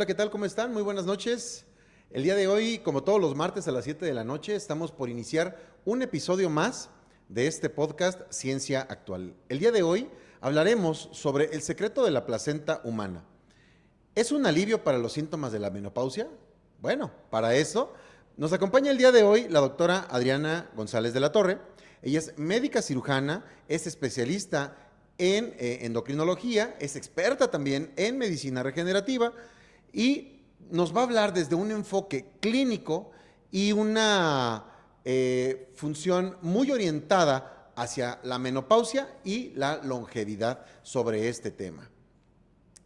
Hola, ¿qué tal? ¿Cómo están? Muy buenas noches. El día de hoy, como todos los martes a las 7 de la noche, estamos por iniciar un episodio más de este podcast Ciencia Actual. El día de hoy hablaremos sobre el secreto de la placenta humana. ¿Es un alivio para los síntomas de la menopausia? Bueno, para eso nos acompaña el día de hoy la doctora Adriana González de la Torre. Ella es médica cirujana, es especialista en endocrinología, es experta también en medicina regenerativa y nos va a hablar desde un enfoque clínico y una función muy orientada hacia la menopausia y la longevidad sobre este tema.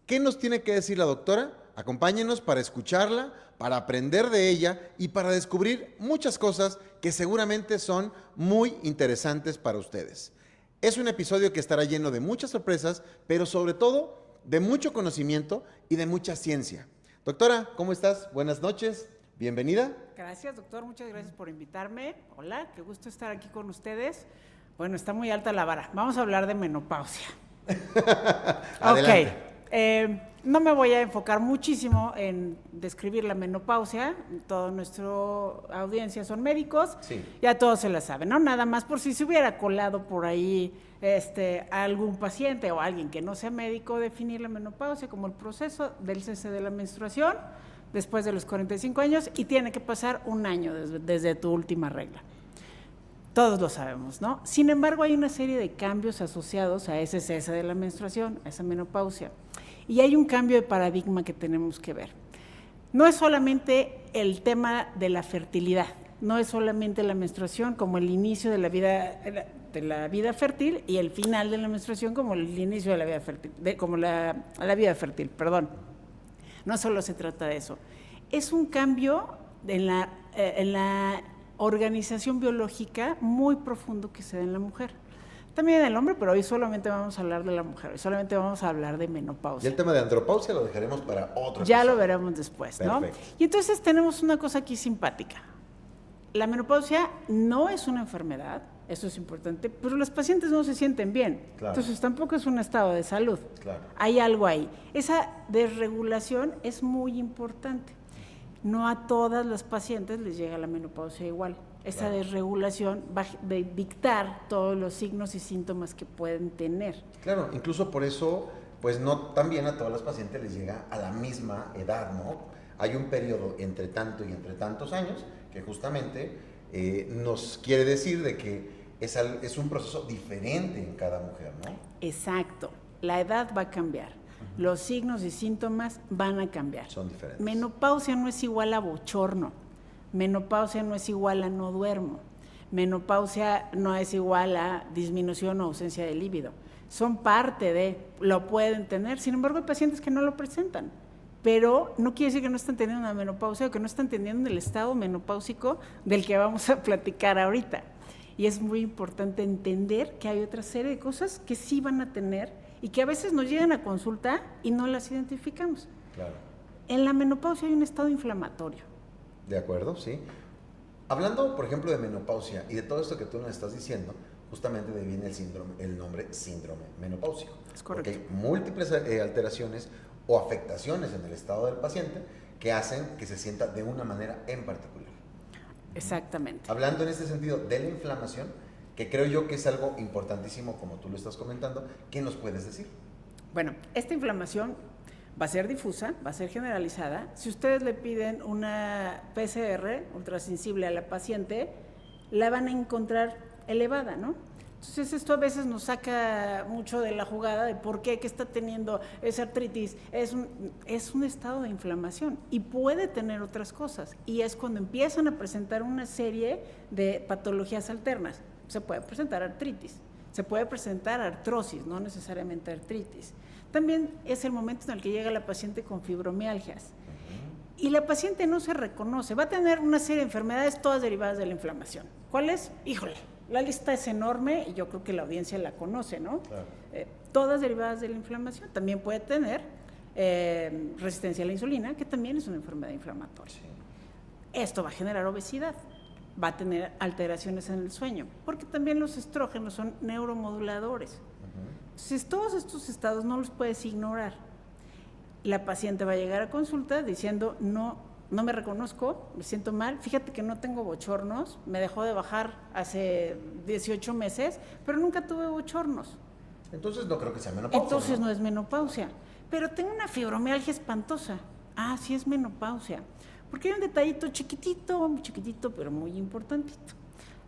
¿Qué nos tiene que decir la doctora? Acompáñenos para escucharla, para aprender de ella y para descubrir muchas cosas que seguramente son muy interesantes para ustedes. Es un episodio que estará lleno de muchas sorpresas, pero sobre todo de mucho conocimiento y de mucha ciencia. Doctora, ¿cómo estás? Buenas noches, bienvenida. Gracias, doctor, muchas gracias por invitarme. Hola, qué gusto estar aquí con ustedes. Bueno, está muy alta la vara. Vamos a hablar de menopausia. Adelante. Ok, no me voy a enfocar muchísimo en describir la menopausia. Toda nuestra audiencia son médicos, Sí. ya todos se la saben, ¿no? Nada más por si se hubiera colado por ahí algún paciente o alguien que no sea médico, definir la menopausia como el proceso del cese de la menstruación después de los 45 años y tiene que pasar un año desde tu última regla. Todos lo sabemos, ¿no? Sin embargo, hay una serie de cambios asociados a ese cese de la menstruación, a esa menopausia. Y hay un cambio de paradigma que tenemos que ver. No es solamente el tema de la fertilidad, no es solamente la menstruación como el inicio de la vida fértil y el final de la menstruación como el inicio de la vida fértil, como la vida fértil, perdón. No solo se trata de eso. Es un cambio en la organización biológica muy profundo que se da en la mujer. También en el hombre, pero hoy solamente vamos a hablar de la mujer, hoy solamente vamos a hablar de menopausia. Y el tema de andropausia lo dejaremos para otro Ya episodio. lo veremos después, ¿no? Perfecto. Y entonces tenemos una cosa aquí simpática. La menopausia no es una enfermedad, eso es importante, pero los pacientes no se sienten bien. Claro. Entonces tampoco es un estado de salud. Claro. Hay algo ahí. Esa desregulación es muy importante. No a todas las pacientes les llega la menopausia igual. Esa Claro. desregulación va a dictar todos los signos y síntomas que pueden tener. Claro, incluso por eso, pues no también a todas las pacientes les llega a la misma edad, ¿no? Hay un periodo entre tanto y entre tantos años que justamente nos quiere decir de que es un proceso diferente en cada mujer, ¿no? Exacto. La edad va a cambiar. Los signos y síntomas van a cambiar. Son diferentes. Menopausia no es igual a bochorno. Menopausia no es igual a no duermo. Menopausia no es igual a disminución o ausencia de líbido. Son parte de, lo pueden tener. Sin embargo, hay pacientes que no lo presentan. Pero no quiere decir que no están teniendo una menopausia o que no están teniendo el estado menopáusico del que vamos a platicar ahorita. Y es muy importante entender que hay otra serie de cosas que sí van a tener y que a veces nos llegan a consulta y no las identificamos. Claro. En la menopausia hay un estado inflamatorio. De acuerdo, sí. Hablando, por ejemplo, de menopausia y de todo esto que tú nos estás diciendo, justamente de ahí viene el nombre síndrome menopáusico. Es correcto. Porque hay múltiples alteraciones o afectaciones en el estado del paciente que hacen que se sienta de una manera en particular. Exactamente. Hablando en este sentido de la inflamación, que creo yo que es algo importantísimo, como tú lo estás comentando, ¿qué nos puedes decir? Bueno, esta inflamación va a ser difusa, va a ser generalizada. Si ustedes le piden una PCR ultrasensible a la paciente, la van a encontrar elevada, ¿no? Entonces esto a veces nos saca mucho de la jugada de por qué, que está teniendo esa artritis, es un estado de inflamación y puede tener otras cosas y es cuando empiezan a presentar una serie de patologías alternas. Se puede presentar artritis, se puede presentar artrosis, no necesariamente artritis. También es el momento en el que llega la paciente con fibromialgias y la paciente no se reconoce, va a tener una serie de enfermedades todas derivadas de la inflamación. ¿Cuáles? Híjole, la lista es enorme y yo creo que la audiencia la conoce, ¿no? Claro. Todas derivadas de la inflamación. También puede tener resistencia a la insulina, que también es una enfermedad inflamatoria. Sí. Esto va a generar obesidad, va a tener alteraciones en el sueño, porque también los estrógenos son neuromoduladores. Entonces, todos estos estados no los puedes ignorar. La paciente va a llegar a consulta diciendo, no me reconozco, me siento mal, fíjate que no tengo bochornos, me dejó de bajar hace 18 meses, pero nunca tuve bochornos. Entonces no creo que sea menopausia. Entonces no es menopausia, pero tengo una fibromialgia espantosa. Ah, sí es menopausia, porque hay un detallito chiquitito, muy chiquitito, pero muy importantito.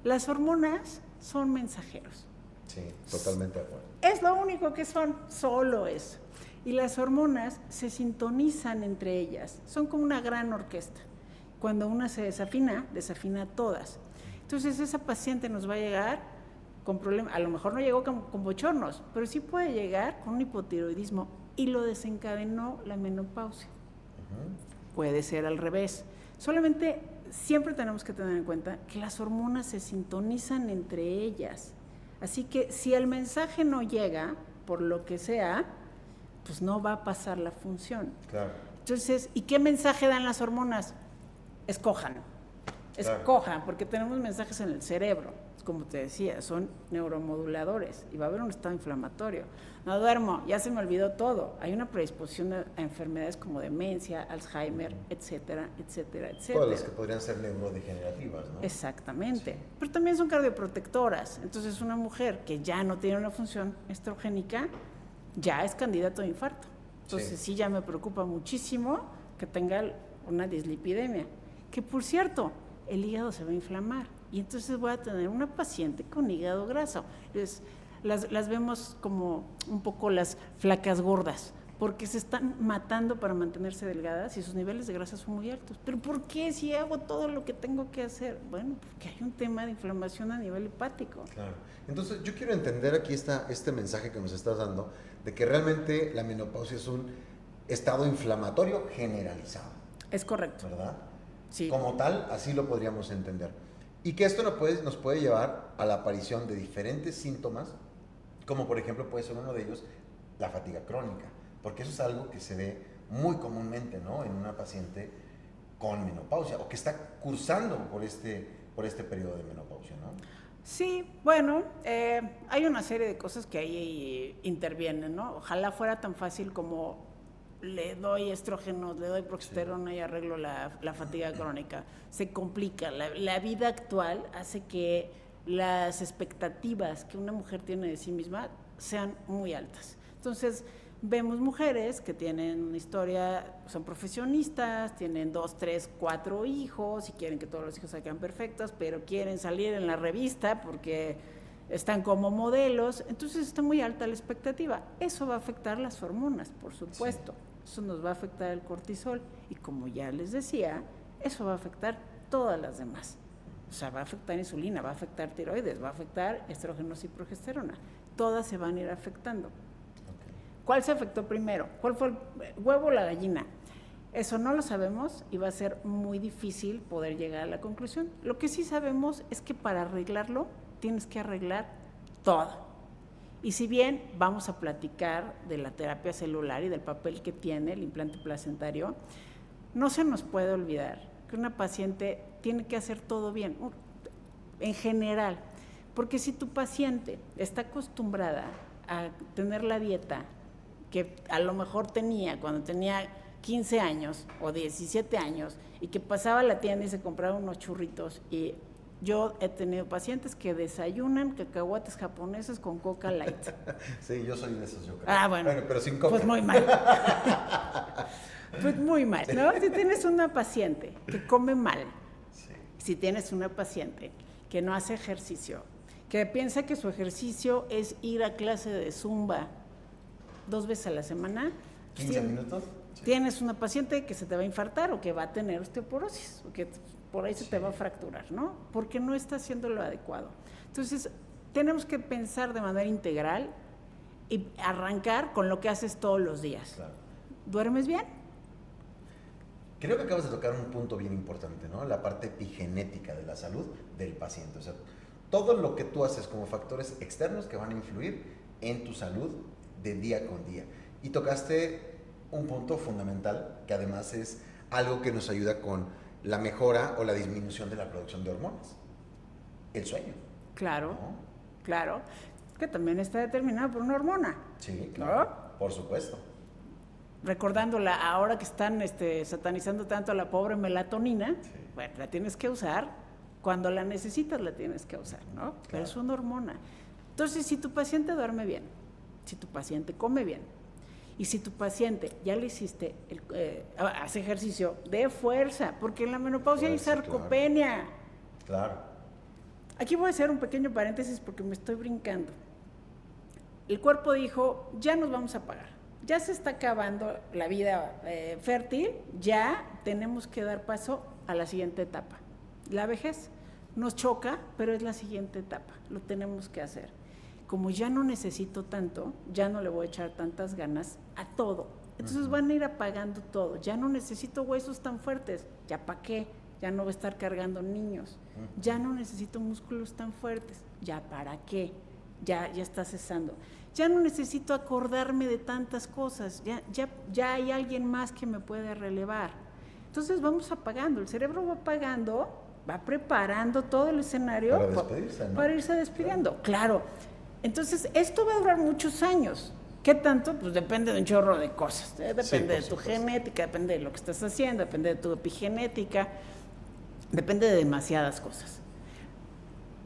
Las hormonas son mensajeros. Sí, totalmente de acuerdo. Es lo único que son, solo eso. Y las hormonas se sintonizan entre ellas, son como una gran orquesta. Cuando una se desafina, desafina a todas. Entonces esa paciente nos va a llegar con problemas, a lo mejor no llegó con bochornos, pero sí puede llegar con un hipotiroidismo y lo desencadenó la menopausia. Puede ser al revés. Solamente siempre tenemos que tener en cuenta que las hormonas se sintonizan entre ellas. Así que si el mensaje no llega, por lo que sea, pues no va a pasar la función. Claro. Entonces, ¿y qué mensaje dan las hormonas? Escojan. Escojan, porque tenemos mensajes en el cerebro. Como te decía, son neuromoduladores y va a haber un estado inflamatorio. No duermo, ya se me olvidó todo. Hay una predisposición a enfermedades como demencia, Alzheimer, etcétera, etcétera, etcétera. Todas las que podrían ser neurodegenerativas, ¿no? Exactamente. Sí. Pero también son cardioprotectoras. Entonces, una mujer que ya no tiene una función estrogénica ya es candidato a infarto. Entonces, sí ya me preocupa muchísimo que tenga una dislipidemia. Que, por cierto, el hígado se va a inflamar. Y entonces voy a tener una paciente con hígado graso. Las vemos como un poco las flacas gordas, porque se están matando para mantenerse delgadas y sus niveles de grasa son muy altos. ¿Pero por qué si hago todo lo que tengo que hacer? Bueno, porque hay un tema de inflamación a nivel hepático. Claro. Entonces yo quiero entender aquí este mensaje que nos estás dando, de que realmente la menopausia es un estado inflamatorio generalizado. Es correcto. ¿Verdad? Sí. Como tal, así lo podríamos entender. Y que esto nos puede llevar a la aparición de diferentes síntomas, como por ejemplo puede ser uno de ellos la fatiga crónica, porque eso es algo que se ve muy comúnmente, ¿no?, en una paciente con menopausia o que está cursando por este periodo de menopausia, ¿no? Sí, bueno, hay una serie de cosas que ahí intervienen, ¿no? Ojalá fuera tan fácil como le doy estrógenos, le doy progesterona y arreglo la fatiga crónica. Se complica. La vida actual hace que las expectativas que una mujer tiene de sí misma sean muy altas. Entonces, vemos mujeres que tienen una historia, son profesionistas, tienen 2, 3, 4 hijos y quieren que todos los hijos salgan perfectos, pero quieren salir en la revista porque están como modelos. Entonces está muy alta la expectativa. Eso va a afectar las hormonas, por supuesto. Sí. Eso nos va a afectar el cortisol y, como ya les decía, eso va a afectar todas las demás. O sea, va a afectar insulina, va a afectar tiroides, va a afectar estrógenos y progesterona. Todas se van a ir afectando. ¿Cuál se afectó primero? ¿Cuál fue el huevo o la gallina? Eso no lo sabemos y va a ser muy difícil poder llegar a la conclusión. Lo que sí sabemos es que para arreglarlo tienes que arreglar todo. Y si bien vamos a platicar de la terapia celular y del papel que tiene el implante placentario, no se nos puede olvidar que una paciente tiene que hacer todo bien, en general, porque si tu paciente está acostumbrada a tener la dieta que a lo mejor tenía cuando tenía 15 años o 17 años y que pasaba a la tienda y se compraba unos churritos, y yo he tenido pacientes que desayunan cacahuates japoneses con Coca Light. Sí, yo soy de esos, yo creo. Ah, bueno, pero sin Coca. Pues muy mal. Pues muy mal, ¿no? Si tienes una paciente que come mal, sí. Si tienes una paciente que no hace ejercicio, que piensa que su ejercicio es ir a clase de zumba 2 veces a la semana, 15 minutos. Sí. Tienes una paciente que se te va a infartar o que va a tener osteoporosis, o que por ahí se te va a fracturar, ¿no? Porque no está haciendo lo adecuado. Entonces, tenemos que pensar de manera integral y arrancar con lo que haces todos los días. Claro. ¿Duermes bien? Creo que acabas de tocar un punto bien importante, ¿no? La parte epigenética de la salud del paciente. O sea, todo lo que tú haces como factores externos que van a influir en tu salud de día con día. Y tocaste un punto fundamental, que además es algo que nos ayuda con la mejora o la disminución de la producción de hormonas. El sueño. Claro, ¿no? Claro. Que también está determinado por una hormona. Sí, claro. ¿No? Por supuesto. recordándola ahora que están satanizando tanto a la pobre melatonina, bueno, la tienes que usar cuando la necesitas, la tienes que usar, ¿no? Claro. Pero es una hormona. Entonces, si tu paciente duerme bien, si tu paciente come bien, y si tu paciente ya le hiciste, hace ejercicio de fuerza, porque en la menopausia hay sarcopenia. Claro. Aquí voy a hacer un pequeño paréntesis porque me estoy brincando. El cuerpo dijo, ya nos vamos a pagar. Ya se está acabando la vida fértil, ya tenemos que dar paso a la siguiente etapa. La vejez nos choca, pero es la siguiente etapa, lo tenemos que hacer. Como ya no necesito tanto, ya no le voy a echar tantas ganas a todo. Entonces van a ir apagando todo. Ya no necesito huesos tan fuertes, ¿ya para qué? Ya no voy a estar cargando niños. Ya no necesito músculos tan fuertes, ¿ya para qué? Ya está cesando. Ya no necesito acordarme de tantas cosas, ya hay alguien más que me puede relevar. Entonces vamos apagando, el cerebro va apagando, va preparando todo el escenario para despedirse, ¿no? Para irse despidiendo, claro. Entonces esto va a durar muchos años. ¿Qué tanto? Pues depende de un chorro de cosas, depende de tu genética, depende de lo que estás haciendo, depende de tu epigenética, depende de demasiadas cosas.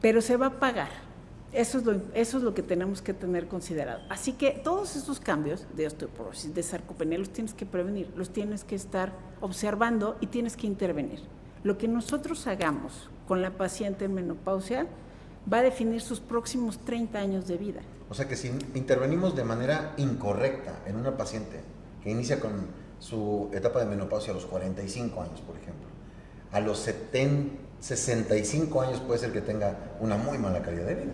Pero se va a pagar. Eso es lo que tenemos que tener considerado. Así que todos estos cambios de osteoporosis, de sarcopenia, los tienes que prevenir, los tienes que estar observando y tienes que intervenir. Lo que nosotros hagamos con la paciente en menopausia va a definir sus próximos 30 años de vida. O sea que si intervenimos de manera incorrecta en una paciente que inicia con su etapa de menopausia a los 45 años, por ejemplo, a los 65 años puede ser que tenga una muy mala calidad de vida.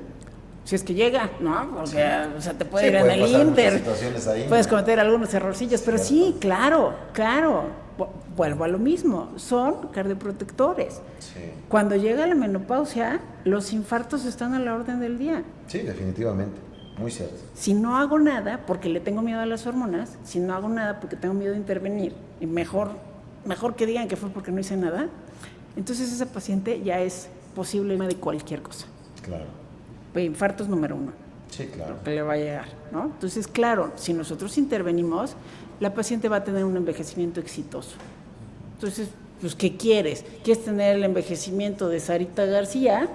Si es que llega, ¿no? Porque sí. O sea, te puede ir en el Inter, ahí, puedes cometer algunos errorcillos, pero sí, claro. Vuelvo a lo mismo, son cardioprotectores. Sí. Cuando llega la menopausia, los infartos están a la orden del día. Sí, definitivamente, muy cierto. Si no hago nada porque le tengo miedo a las hormonas, si no hago nada porque tengo miedo de intervenir, y mejor que digan que fue porque no hice nada, entonces esa paciente ya es posible de cualquier cosa. Claro. Infartos número 1. Sí, claro. Que le va a llegar, ¿no? Entonces, claro, si nosotros intervenimos, la paciente va a tener un envejecimiento exitoso. Entonces, pues, ¿qué quieres? ¿Quieres tener el envejecimiento de Sarita García?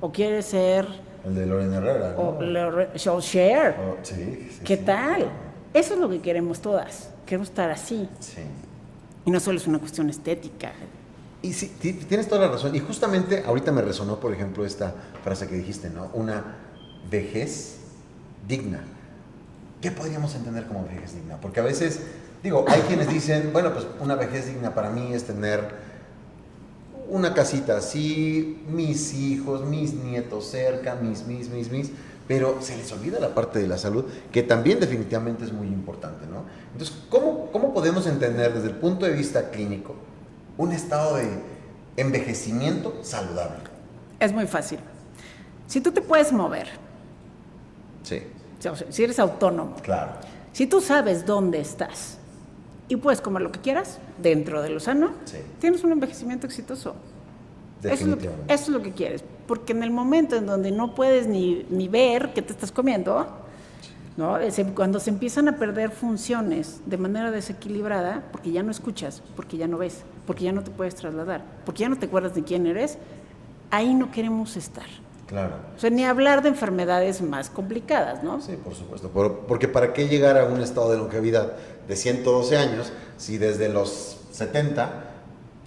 ¿O quieres ser... el de Lorena Herrera, ¿no? O Cher. Sí. ¿Qué tal? Eso es lo que queremos todas. Queremos estar así. Sí. Y no solo es una cuestión estética. Y sí, tienes toda la razón. Y justamente ahorita me resonó, por ejemplo, esta frase que dijiste, ¿no? Una vejez digna. ¿Qué podríamos entender como vejez digna? Porque a veces, hay quienes dicen, bueno, pues una vejez digna para mí es tener una casita así, mis hijos, mis nietos cerca, mis, pero se les olvida la parte de la salud, que también definitivamente es muy importante, ¿no? Entonces, ¿cómo podemos entender desde el punto de vista clínico un estado de envejecimiento saludable? Es muy fácil. Si tú te puedes mover, sí. O sea, si eres autónomo, claro. Si tú sabes dónde estás y puedes comer lo que quieras dentro de lo sano, sí. Tienes un envejecimiento exitoso. Definitivamente. Eso es lo que quieres, porque en el momento en donde no puedes ni ver qué te estás comiendo, ¿no? Cuando se empiezan a perder funciones de manera desequilibrada, porque ya no escuchas, porque ya no ves, porque ya no te puedes trasladar, porque ya no te acuerdas de quién eres, ahí no queremos estar. Claro. O sea, ni hablar de enfermedades más complicadas, ¿no? Sí, por supuesto. Porque ¿para qué llegar a un estado de longevidad de 112 años si desde los 70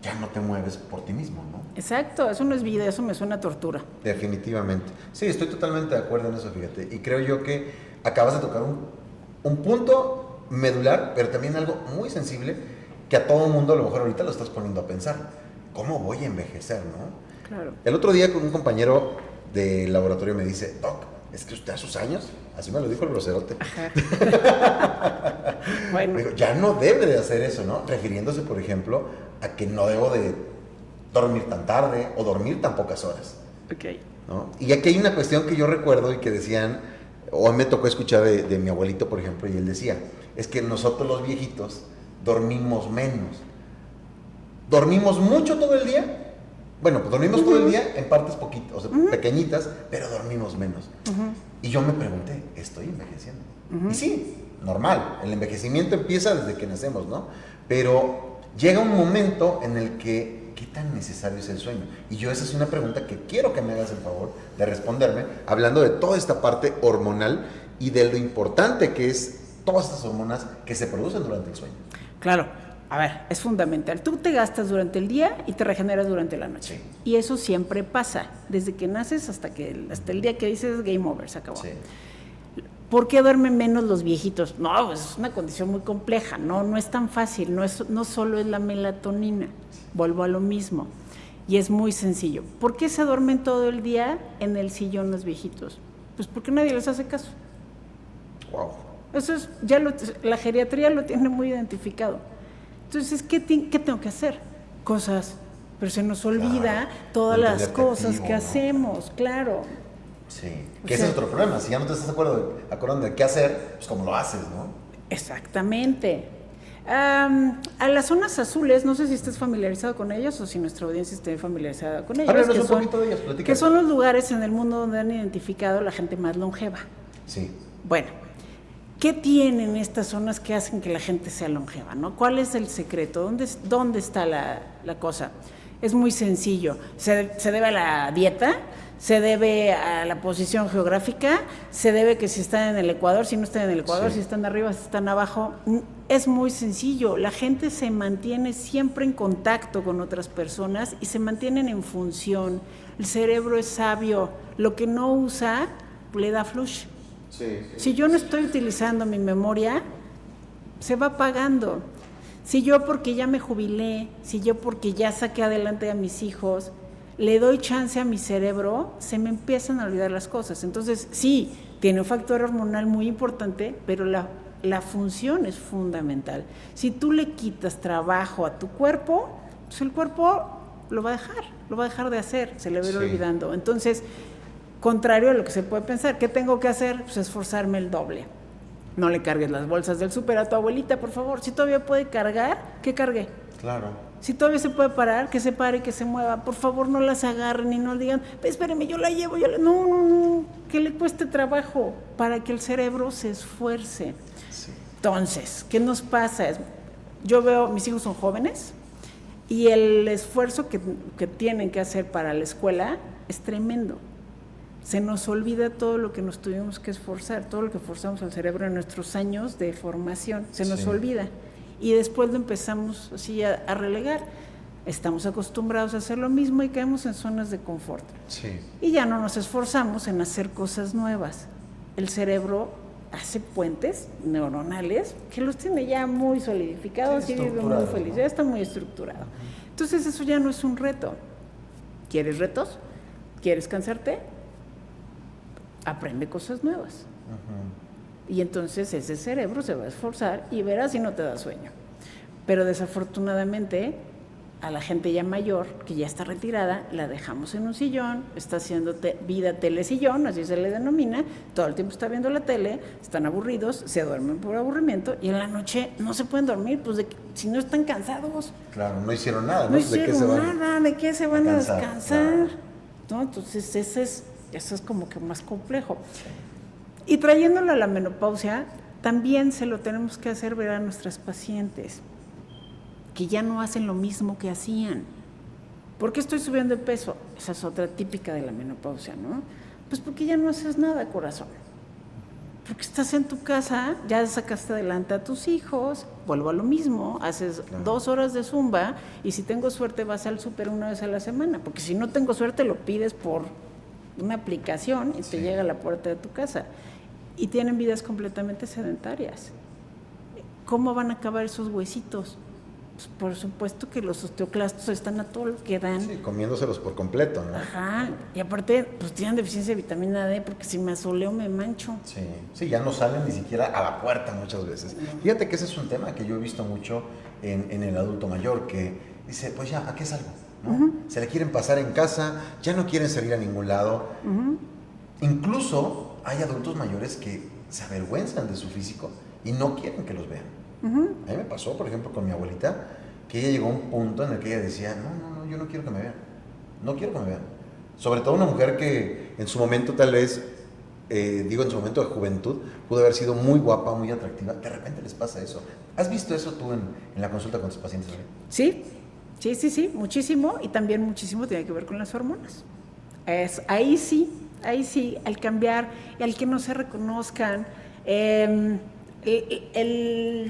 ya no te mueves por ti mismo, ¿no? Exacto, eso no es vida, eso me suena a tortura. Definitivamente. Sí, estoy totalmente de acuerdo en eso, fíjate. Y creo yo que acabas de tocar un punto medular, pero también algo muy sensible que a todo mundo a lo mejor ahorita lo estás poniendo a pensar. ¿Cómo voy a envejecer, no? Claro. El otro día con un compañero del laboratorio me dice, Doc, es que usted a sus años, así me lo dijo el groserote. Bueno. Me dijo, ya no debe de hacer eso, ¿no? Refiriéndose, por ejemplo, a que no debo de dormir tan tarde o dormir tan pocas horas. Ok. ¿No? Y aquí hay una cuestión que yo recuerdo y que decían, o me tocó escuchar de mi abuelito, por ejemplo, y él decía, es que nosotros los viejitos dormimos menos. ¿Dormimos mucho todo el día? Bueno, pues dormimos todo el día en partes poquitas, o sea, pequeñitas, pero dormimos menos. Y yo me pregunté, ¿estoy envejeciendo? Y sí, normal, el envejecimiento empieza desde que nacemos, ¿no? Pero llega un momento en el que, ¿qué tan necesario es el sueño? Y yo esa es una pregunta que quiero que me hagas el favor de responderme, hablando de toda esta parte hormonal y de lo importante que es todas estas hormonas que se producen durante el sueño. Claro, a ver, es fundamental. Tú te gastas durante el día y te regeneras durante la noche. Sí. Y eso siempre pasa, desde que naces hasta el día que dices game over, se acabó. Sí. ¿Por qué duermen menos los viejitos? No, pues es una condición muy compleja, no es tan fácil, no solo es la melatonina, vuelvo a lo mismo. Y es muy sencillo. ¿Por qué se duermen todo el día en el sillón los viejitos? Pues porque nadie les hace caso. Wow. Eso es, la geriatría lo tiene muy identificado. Entonces, ¿qué tengo que hacer? Cosas, pero se nos olvida todas las cosas que hacemos, claro. Sí, que ese es otro problema. Si ya no te estás acordando de qué hacer, pues cómo lo haces, ¿no? Exactamente. A las zonas azules, no sé si estés familiarizado con ellas o si nuestra audiencia esté familiarizada con ellas. Háblanos un poquito de ellas, platícanos. Que son los lugares en el mundo donde han identificado la gente más longeva. Sí. Bueno, ¿qué tienen estas zonas que hacen que la gente sea longeva, ¿no? ¿Cuál es el secreto? ¿Dónde está la cosa? Es muy sencillo. Se debe a la dieta, se debe a la posición geográfica, se debe que si están en el Ecuador, si no están en el Ecuador, si están arriba, si están abajo. Es muy sencillo. La gente se mantiene siempre en contacto con otras personas y se mantienen en función. El cerebro es sabio. Lo que no usa, le da flush. Si yo no estoy utilizando mi memoria, se va apagando. Si yo porque ya me jubilé, si yo porque ya saqué adelante a mis hijos, le doy chance a mi cerebro, se me empiezan a olvidar las cosas. Entonces, sí, tiene un factor hormonal muy importante, pero la función es fundamental. Si tú le quitas trabajo a tu cuerpo, pues el cuerpo lo va a dejar de hacer, se le va a ir olvidando. Entonces, contrario a lo que se puede pensar, ¿qué tengo que hacer? Pues esforzarme el doble. No le cargues las bolsas del súper a tu abuelita, por favor. Si todavía puede cargar, que cargue. Claro. Si todavía se puede parar, que se pare y que se mueva. Por favor, no las agarren y no digan, espéreme, yo la llevo. No, que le cueste trabajo para que el cerebro se esfuerce. Sí. Entonces, ¿qué nos pasa? Yo veo, mis hijos son jóvenes y el esfuerzo que tienen que hacer para la escuela es tremendo. Se nos olvida todo lo que nos tuvimos que esforzar, todo lo que forzamos al cerebro en nuestros años de formación, se nos olvida. Y después lo empezamos así a relegar. Estamos acostumbrados a hacer lo mismo y caemos en zonas de confort. Sí. Y ya no nos esforzamos en hacer cosas nuevas. El cerebro hace puentes neuronales que los tiene ya muy solidificados y vive muy feliz, ya está muy estructurado. Entonces eso ya no es un reto. ¿Quieres retos? ¿Quieres cansarte? Aprende cosas nuevas. Y entonces ese cerebro se va a esforzar y verás si no te da sueño. Pero desafortunadamente a la gente ya mayor, que ya está retirada, la dejamos en un sillón, está haciendo vida telesillón, así se le denomina, todo el tiempo está viendo la tele, están aburridos, se duermen por aburrimiento y en la noche no se pueden dormir, pues si no están cansados. Claro, no hicieron nada, ¿no? No hicieron nada, ¿de qué se van a descansar? Claro. ¿No? Entonces eso es como que más complejo. Y trayéndolo a la menopausia, también se lo tenemos que hacer ver a nuestras pacientes, que ya no hacen lo mismo que hacían. ¿Por qué estoy subiendo de peso? Esa es otra típica de la menopausia, ¿no? Pues porque ya no haces nada, corazón. Porque estás en tu casa, ya sacaste adelante a tus hijos, vuelvo a lo mismo, haces 2 horas de zumba y si tengo suerte vas al súper 1 vez a la semana, porque si no tengo suerte lo pides por una aplicación y te llega a la puerta de tu casa. Y tienen vidas completamente sedentarias. ¿Cómo van a acabar esos huesitos? Pues por supuesto que los osteoclastos están a todo lo que dan. Sí, comiéndoselos por completo, ¿no? Ajá, y aparte, pues tienen deficiencia de vitamina D porque si me asoleo me mancho. Sí, ya no salen ni siquiera a la puerta muchas veces. Fíjate que ese es un tema que yo he visto mucho en el adulto mayor, que dice, pues ya, ¿a qué salgo? ¿No? Se le quieren pasar en casa, ya no quieren salir a ningún lado. Incluso hay adultos mayores que se avergüenzan de su físico y no quieren que los vean. A mí me pasó, por ejemplo, con mi abuelita, que ella llegó a un punto en el que ella decía, no, yo no quiero que me vean, no quiero que me vean. Sobre todo una mujer que en su momento tal vez digo en su momento de juventud, pudo haber sido muy guapa, muy atractiva, de repente les pasa eso. ¿Has visto eso tú en la consulta con tus pacientes? Sí, sí, muchísimo, y también muchísimo tiene que ver con las hormonas. Ahí sí, al cambiar, al que no se reconozcan, el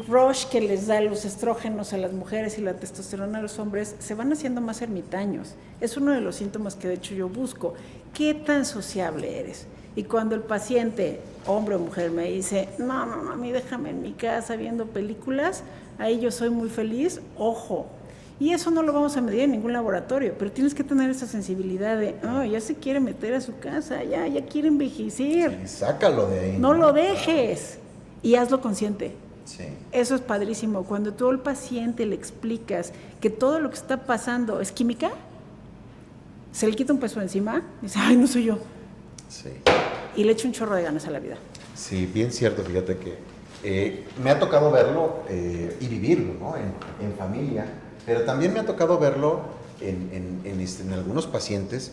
rush que les da los estrógenos a las mujeres y la testosterona a los hombres, se van haciendo más ermitaños. Es uno de los síntomas que de hecho yo busco. ¿Qué tan sociable eres? Y cuando el paciente, hombre o mujer, me dice, no, a mí déjame en mi casa viendo películas, ahí yo soy muy feliz, ojo. Y eso no lo vamos a medir en ningún laboratorio, pero tienes que tener esa sensibilidad de, ya se quiere meter a su casa, ya quiere envejecer. Sí, sácalo de ahí. No lo dejes y hazlo consciente. Sí. Eso es padrísimo. Cuando tú al paciente le explicas que todo lo que está pasando es química, se le quita un peso encima, dice, ay, no soy yo. Sí. Y le echa un chorro de ganas a la vida. Sí, bien cierto, fíjate que me ha tocado verlo y vivirlo, ¿no? En familia, pero también me ha tocado verlo en algunos pacientes,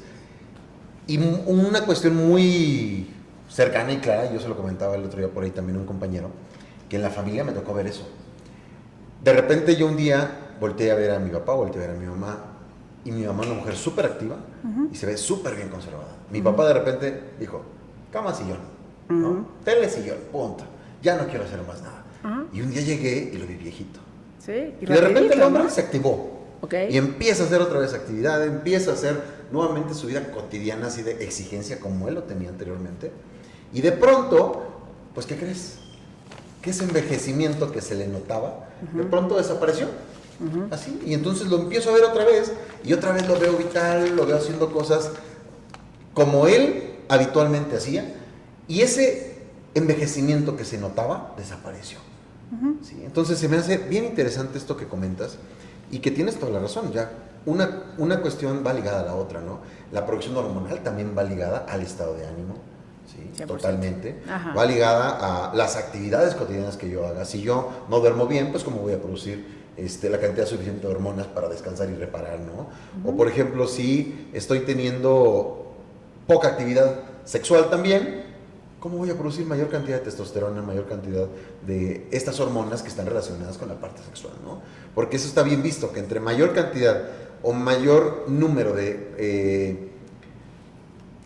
y una cuestión muy cercana y clara, yo se lo comentaba el otro día por ahí también a un compañero, que en la familia me tocó ver eso. De repente yo un día volteé a ver a mi papá, volteé a ver a mi mamá, y mi mamá es una mujer súper activa y se ve súper bien conservada. Mi papá de repente dijo, cama, sillón, ¿no? Tele, sillón, punto. Ya no quiero hacer más nada. Y un día llegué y lo vi viejito. Sí, y de repente el hombre, ¿no?, se activó. Okay. Y empieza a hacer otra vez actividad, empieza a hacer nuevamente su vida cotidiana, así de exigencia como él lo tenía anteriormente. Y de pronto, pues, ¿qué crees? Que ese envejecimiento que se le notaba, de pronto desapareció. Así. Y entonces lo empiezo a ver otra vez, y otra vez lo veo vital, lo veo haciendo cosas como él habitualmente hacía, y ese envejecimiento que se notaba desapareció. ¿Sí? Entonces se me hace bien interesante esto que comentas, y que tienes toda la razón. Ya una cuestión va ligada a la otra, ¿no? La producción hormonal también va ligada al estado de ánimo, ¿sí? 100%. Totalmente. Ajá. Va ligada a las actividades cotidianas que yo haga. Si yo no duermo bien, pues ¿cómo voy a producir la cantidad suficiente de hormonas para descansar y reparar, ¿no? O por ejemplo, si estoy teniendo poca actividad sexual también, ¿cómo voy a producir mayor cantidad de testosterona, mayor cantidad de estas hormonas que están relacionadas con la parte sexual, ¿no? Porque eso está bien visto, que entre mayor cantidad o mayor número de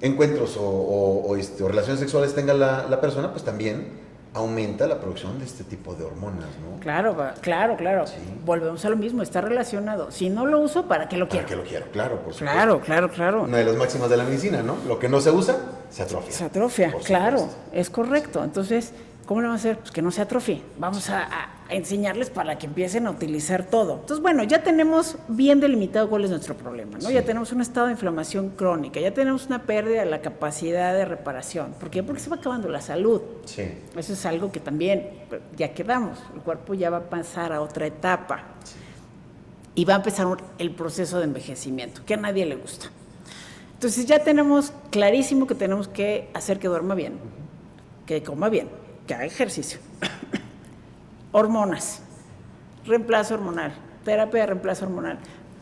encuentros o relaciones sexuales tenga la persona, pues también aumenta la producción de este tipo de hormonas, ¿no? Claro. Sí. Volvemos a lo mismo, está relacionado. Si no lo uso, ¿para qué lo quiero? ¿Para qué lo quiero? Claro, por supuesto. Claro. Una de las máximas de la medicina, ¿no? Lo que no se usa, se atrofia. Se atrofia, claro, es correcto. Entonces, ¿cómo le vamos a hacer? Pues que no se atrofie. Vamos a enseñarles para que empiecen a utilizar todo. Entonces, bueno, ya tenemos bien delimitado cuál es nuestro problema, ¿no? Sí. Ya tenemos un estado de inflamación crónica, ya tenemos una pérdida de la capacidad de reparación. ¿Por qué? Porque se va acabando la salud. Sí. Eso es algo que también ya quedamos. El cuerpo ya va a pasar a otra etapa. Sí. Y va a empezar el proceso de envejecimiento, que a nadie le gusta. Entonces ya tenemos clarísimo que tenemos que hacer que duerma bien, que coma bien, que haga ejercicio. Hormonas, reemplazo hormonal, terapia de reemplazo hormonal.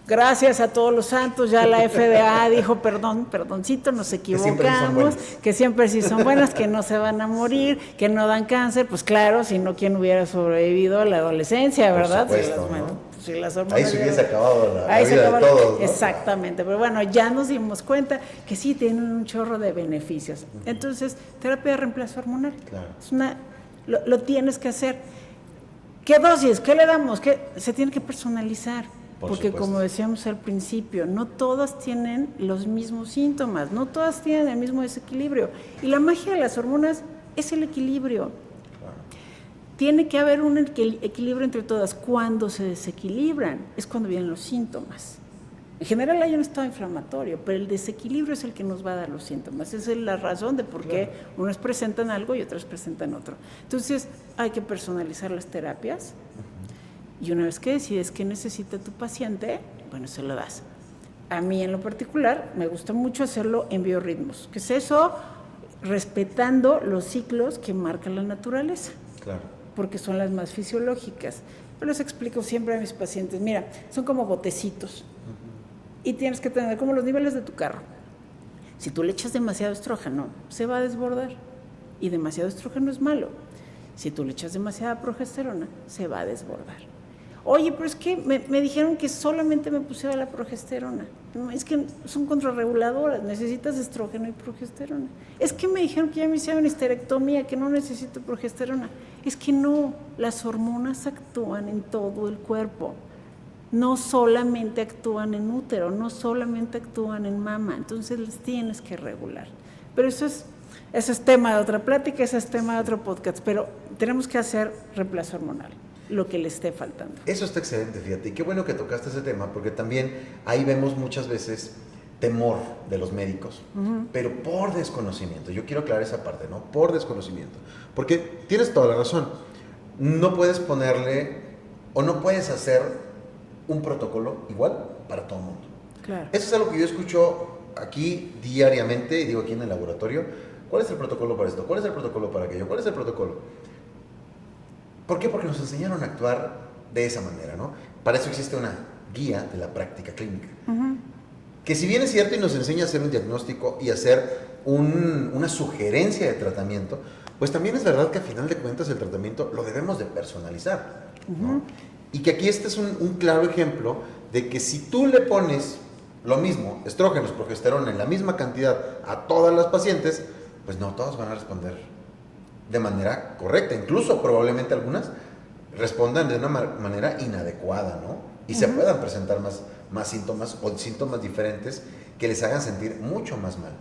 Gracias a todos los santos, ya la FDA dijo, perdoncito, nos equivocamos, que siempre sí son buenas, que no se van a morir, que no dan cáncer. Pues claro, si no, ¿quién hubiera sobrevivido a la adolescencia, verdad? Por supuesto, si las hormonas, ahí se hubiese acabado la vida de todos, ¿no? Exactamente, pero bueno, ya nos dimos cuenta que sí tienen un chorro de beneficios. Entonces, terapia de reemplazo hormonal, claro. Lo tienes que hacer. ¿Qué dosis? ¿Qué le damos? Se tiene que personalizar. Porque como decíamos al principio, no todas tienen los mismos síntomas, no todas tienen el mismo desequilibrio. Y la magia de las hormonas es el equilibrio. Tiene que haber un equilibrio entre todas. Cuando se desequilibran es cuando vienen los síntomas. En general hay un estado inflamatorio, pero el desequilibrio es el que nos va a dar los síntomas. Esa es la razón de por qué unos presentan algo y otros presentan otro. Entonces hay que personalizar las terapias. Y una vez que decides qué necesita tu paciente, bueno, se lo das. A mí en lo particular me gusta mucho hacerlo en biorritmos. ¿Qué es eso? Respetando los ciclos que marca la naturaleza. Claro. Porque son las más fisiológicas. Yo les explico siempre a mis pacientes, mira, son como botecitos. Y tienes que tener como los niveles de tu carro. Si tú le echas demasiado estrógeno, se va a desbordar. y demasiado estrógeno es malo. Si tú le echas demasiada progesterona, se va a desbordar. Oye, pero es que me dijeron que solamente me pusiera la progesterona. No, es que son contrarreguladoras, necesitas estrógeno y progesterona. Es que me dijeron que ya me hicieron histerectomía, que no necesito progesterona. Es que no, las hormonas actúan en todo el cuerpo. No solamente actúan en útero, no solamente actúan en mama, entonces les tienes que regular. Pero eso es tema de otra plática, eso es tema de otro podcast, pero tenemos que hacer reemplazo hormonal, lo que le esté faltando. Eso está excelente, fíjate, y qué bueno que tocaste ese tema, porque también ahí vemos muchas veces temor de los médicos, pero por desconocimiento. Yo quiero aclarar esa parte, ¿no? Por desconocimiento, porque tienes toda la razón, no puedes ponerle o no puedes hacer un protocolo igual para todo el mundo. Claro. Eso es algo que yo escucho aquí diariamente, y digo aquí en el laboratorio, ¿cuál es el protocolo para esto? ¿Cuál es el protocolo para aquello? ¿Cuál es el protocolo? ¿Por qué? Porque nos enseñaron a actuar de esa manera, ¿no? Para eso existe una guía de la práctica clínica. Que si bien es cierto y nos enseña a hacer un diagnóstico y hacer una sugerencia de tratamiento, pues también es verdad que a final de cuentas el tratamiento lo debemos de personalizar, ¿no? Y que aquí este es un claro ejemplo de que si tú le pones lo mismo, estrógenos, progesterona, en la misma cantidad a todas las pacientes, pues no todas van a responder de manera correcta. Incluso probablemente algunas respondan de una manera inadecuada, ¿no? Y se puedan presentar más síntomas o síntomas diferentes que les hagan sentir mucho más mal.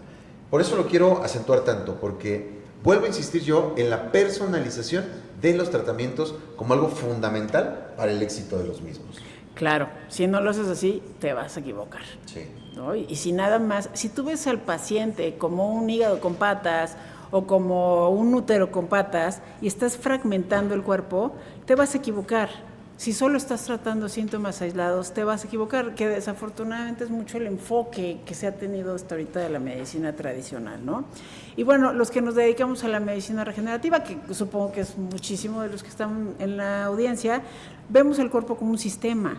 Por eso lo quiero acentuar tanto, porque vuelvo a insistir yo en la personalización de los tratamientos como algo fundamental para el éxito de los mismos. Claro, si no lo haces así, te vas a equivocar. Sí. ¿No? Y si nada más, si tú ves al paciente como un hígado con patas o como un útero con patas y estás fragmentando el cuerpo, te vas a equivocar. Si solo estás tratando síntomas aislados, te vas a equivocar, que desafortunadamente es mucho el enfoque que se ha tenido hasta ahorita de la medicina tradicional, ¿no? Y bueno, los que nos dedicamos a la medicina regenerativa, que supongo que es muchísimo de los que están en la audiencia, vemos el cuerpo como un sistema,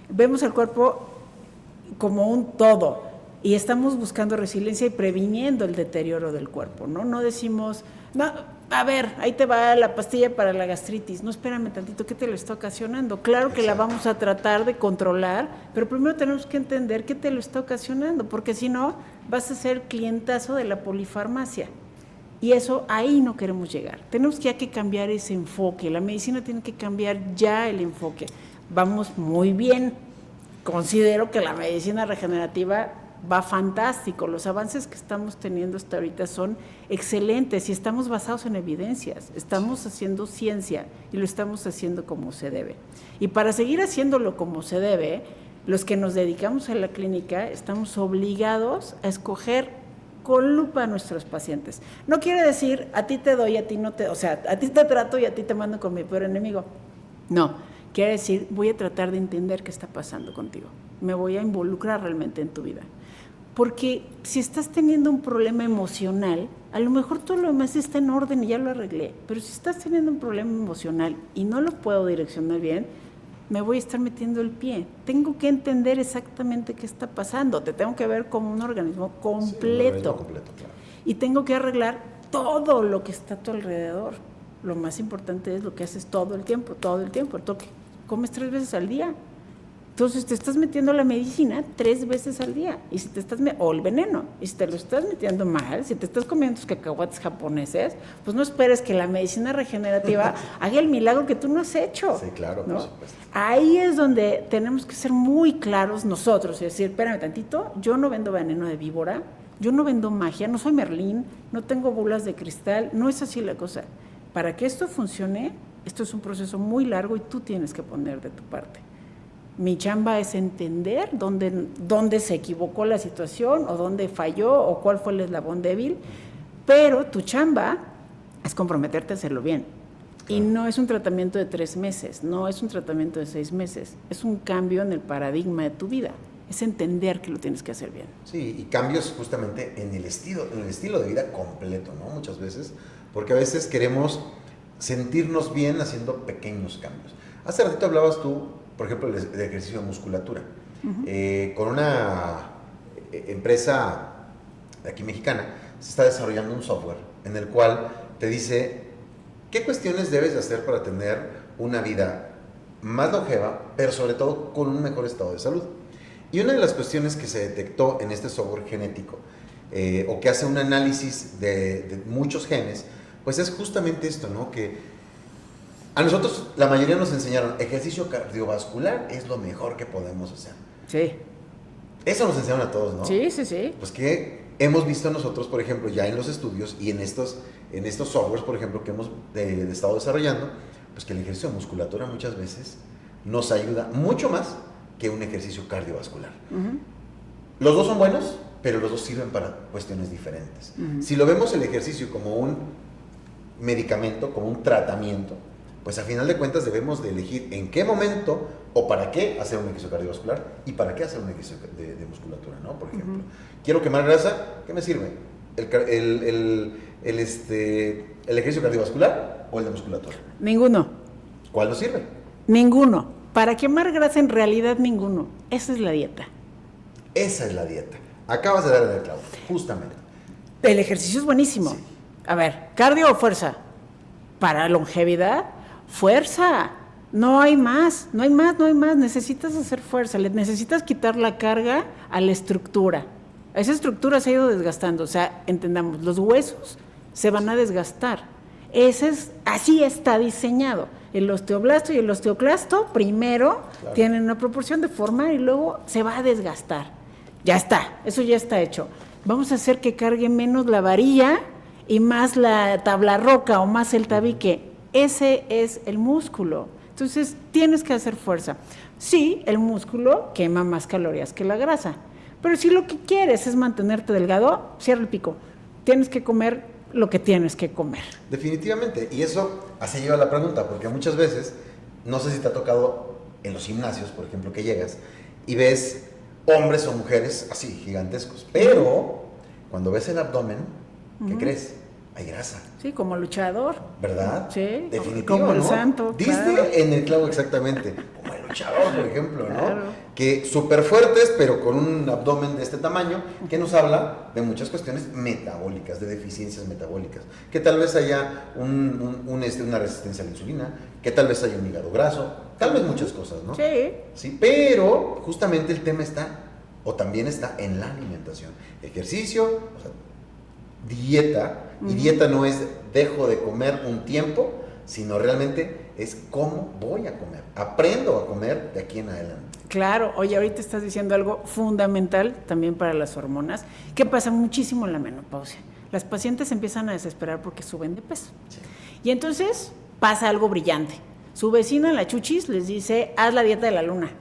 vemos el cuerpo como un todo y estamos buscando resiliencia y previniendo el deterioro del cuerpo, ¿no? No decimos, no, a ver, ahí te va la pastilla para la gastritis, no, espérame tantito, ¿qué te lo está ocasionando? Claro que la vamos a tratar de controlar, pero primero tenemos que entender qué te lo está ocasionando, porque si no, vas a ser clientazo de la polifarmacia. Y eso, ahí no queremos llegar. Tenemos ya que cambiar ese enfoque, la medicina tiene que cambiar ya el enfoque. Vamos muy bien, considero que la medicina regenerativa va fantástico, los avances que estamos teniendo hasta ahorita son excelentes y estamos basados en evidencias, estamos haciendo ciencia y lo estamos haciendo como se debe. Y para seguir haciéndolo como se debe, los que nos dedicamos a la clínica estamos obligados a escoger con lupa a nuestros pacientes. No quiere decir, a ti te doy, a ti no te, o sea, a ti te trato y a ti te mando con mi peor enemigo. No, quiere decir, voy a tratar de entender qué está pasando contigo, me voy a involucrar realmente en tu vida. Porque si estás teniendo un problema emocional, a lo mejor todo lo demás está en orden y ya lo arreglé, pero si estás teniendo un problema emocional y no lo puedo direccionar bien, me voy a estar metiendo el pie. Tengo que entender exactamente qué está pasando, te tengo que ver como un organismo completo. Sí, un organismo completo, claro. Y tengo que arreglar todo lo que está a tu alrededor. Lo más importante es lo que haces todo el tiempo, comes 3 veces al día. Entonces te estás metiendo la medicina 3 veces al día, y si te estás o el veneno, y si te lo estás metiendo mal, si te estás comiendo tus cacahuates japoneses, pues no esperes que la medicina regenerativa haga el milagro que tú no has hecho. Sí, claro, ¿no? por supuesto. Ahí es donde tenemos que ser muy claros nosotros y decir, espérame tantito, yo no vendo veneno de víbora, yo no vendo magia, no soy Merlín, no tengo bolas de cristal, no es así la cosa. Para que esto funcione, esto es un proceso muy largo y tú tienes que poner de tu parte. Mi chamba es entender dónde se equivocó la situación o dónde falló o cuál fue el eslabón débil, pero tu chamba es comprometerte a hacerlo bien. Claro. Y no es un tratamiento de 3 meses, no es un tratamiento de 6 meses, es un cambio en el paradigma de tu vida, es entender que lo tienes que hacer bien. Sí, y cambios justamente en el estilo de vida completo, ¿no? Muchas veces, porque a veces queremos sentirnos bien haciendo pequeños cambios. Hace ratito hablabas tú, por ejemplo, de ejercicio de musculatura, con una empresa aquí mexicana, se está desarrollando un software en el cual te dice qué cuestiones debes de hacer para tener una vida más longeva, pero sobre todo con un mejor estado de salud. Y una de las cuestiones que se detectó en este software genético, o que hace un análisis de muchos genes, pues es justamente esto, ¿no? Que a nosotros la mayoría nos enseñaron, ejercicio cardiovascular es lo mejor que podemos hacer. Sí. Eso nos enseñaron a todos, ¿no? Sí, sí, sí. Pues que hemos visto nosotros, por ejemplo, ya en los estudios y en estos softwares, por ejemplo, que hemos estado desarrollando, pues que el ejercicio de musculatura muchas veces nos ayuda mucho más que un ejercicio cardiovascular. Los dos son buenos, pero los dos sirven para cuestiones diferentes. Si lo vemos el ejercicio como un medicamento, como un tratamiento, pues a final de cuentas debemos de elegir en qué momento o para qué hacer un ejercicio cardiovascular y para qué hacer un ejercicio de musculatura, ¿no? Por ejemplo, quiero quemar grasa, ¿qué me sirve? ¿El ejercicio cardiovascular o el de musculatura? Ninguno. ¿Cuál nos sirve? Ninguno. Para quemar grasa en realidad ninguno. Esa es la dieta. Esa es la dieta. Acabas de dar el clavo, justamente. El ejercicio es buenísimo. Sí. A ver, ¿cardio o fuerza? Para longevidad, fuerza. No hay más, no hay más, no hay más. Necesitas hacer fuerza, le necesitas quitar la carga a la estructura. Esa estructura se ha ido desgastando. O sea, entendamos, los huesos se van a desgastar. Así está diseñado. El osteoblasto y el osteoclasto primero tienen una proporción de forma y luego se va a desgastar. Ya está, eso ya está hecho. Vamos a hacer que cargue menos la varilla y más la tabla roca o más el tabique. Ese es el músculo. Entonces, tienes que hacer fuerza. Sí, el músculo quema más calorías que la grasa. Pero si lo que quieres es mantenerte delgado, cierra el pico. Tienes que comer lo que tienes que comer. Definitivamente. Y eso así lleva la pregunta, porque muchas veces, no sé si te ha tocado en los gimnasios, por ejemplo, que llegas y ves hombres o mujeres así, gigantescos. Pero cuando ves el abdomen, ¿qué crees? Hay grasa. Sí, como luchador. ¿Verdad? Sí, Definitivo, como el ¿no? santo. Diste claro. en el clavo exactamente. Como el luchador, por ejemplo, ¿no? Claro. Que súper fuertes, pero con un abdomen de este tamaño, que nos habla de muchas cuestiones metabólicas, de deficiencias metabólicas. Que tal vez haya una resistencia a la insulina, que tal vez haya un hígado graso, tal vez muchas cosas, ¿no? Sí. Sí, pero justamente el tema está, o también está en la alimentación. Ejercicio, o sea, dieta, y dieta no es dejo de comer un tiempo, sino realmente es cómo voy a comer. Aprendo a comer de aquí en adelante. Claro, oye, ahorita estás diciendo algo fundamental también para las hormonas, que pasa muchísimo en la menopausia. Las pacientes se empiezan a desesperar porque suben de peso. Sí. Y entonces pasa algo brillante. Su vecina, la Chuchis, les dice, haz la dieta de la luna,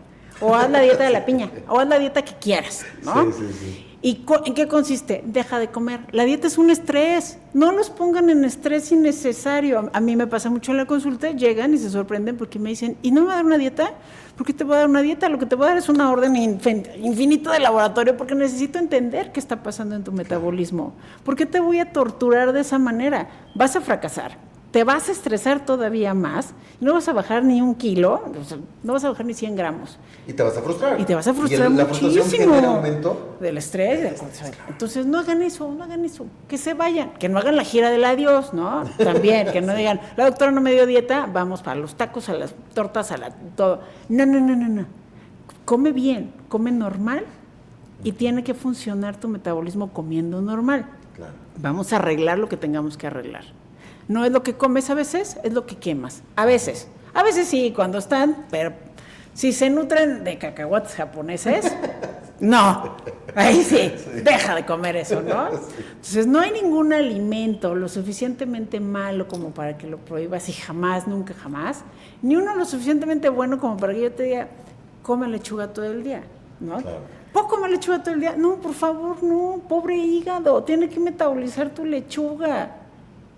o haz la dieta de la piña, o haz la dieta que quieras, ¿no? Sí, sí, sí. ¿Y en qué consiste? Deja de comer. La dieta es un estrés. No los pongan en estrés innecesario. A mí me pasa mucho en la consulta, llegan y se sorprenden porque me dicen, ¿y no me va a dar una dieta? ¿Por qué te voy a dar una dieta? Lo que te voy a dar es una orden infinita de laboratorio porque necesito entender qué está pasando en tu metabolismo. ¿Por qué te voy a torturar de esa manera? Vas a fracasar. Te vas a estresar todavía más, no vas a bajar ni 1 kilo, no vas a bajar ni 100 gramos. Y te vas a frustrar. Y te vas a frustrar la frustración muchísimo. genera aumento Del estrés, del cortisol. Entonces, no hagan eso, que se vayan, que no hagan la gira del adiós, ¿no? También, que no digan, la doctora no me dio dieta, vamos para los tacos, a las tortas, todo. No. Come bien, come normal y tiene que funcionar tu metabolismo comiendo normal. Claro. Vamos a arreglar lo que tengamos que arreglar. No es lo que comes a veces, es lo que quemas. A veces sí, cuando están, pero si se nutren de cacahuates japoneses, no, ahí sí, deja de comer eso, ¿no? Entonces, no hay ningún alimento lo suficientemente malo como para que lo prohíbas y jamás, nunca jamás, ni uno lo suficientemente bueno como para que yo te diga, come lechuga todo el día, ¿no? Claro. ¿Puedo comer lechuga todo el día? No, por favor, no, pobre hígado, tiene que metabolizar tu lechuga.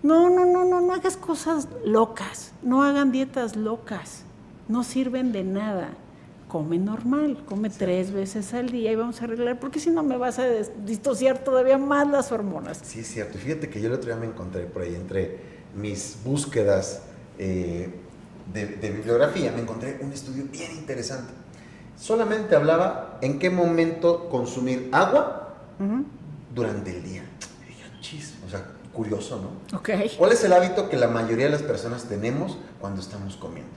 No hagas cosas locas, no hagan dietas locas, no sirven de nada. Come normal, come 3 veces al día y vamos a arreglar, porque si no me vas a disociar todavía más las hormonas. Sí, es cierto. Fíjate que yo el otro día me encontré por ahí, entre mis búsquedas de bibliografía, me encontré un estudio bien interesante. Solamente hablaba en qué momento consumir agua durante el día. Y dije, chis, o sea, curioso, ¿no? Ok. ¿Cuál es el hábito que la mayoría de las personas tenemos cuando estamos comiendo?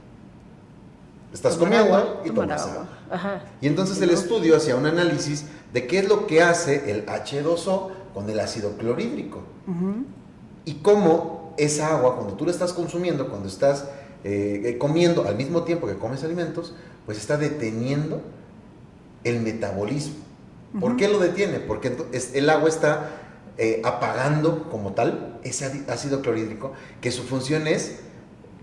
Estás comiendo y tomas agua. Ajá. Y entonces el estudio hacía un análisis de qué es lo que hace el H2O con el ácido clorhídrico. Y cómo esa agua, cuando tú la estás consumiendo, cuando estás comiendo al mismo tiempo que comes alimentos, pues está deteniendo el metabolismo. ¿Por qué lo detiene? Porque el agua está apagando como tal ese ácido clorhídrico, que su función es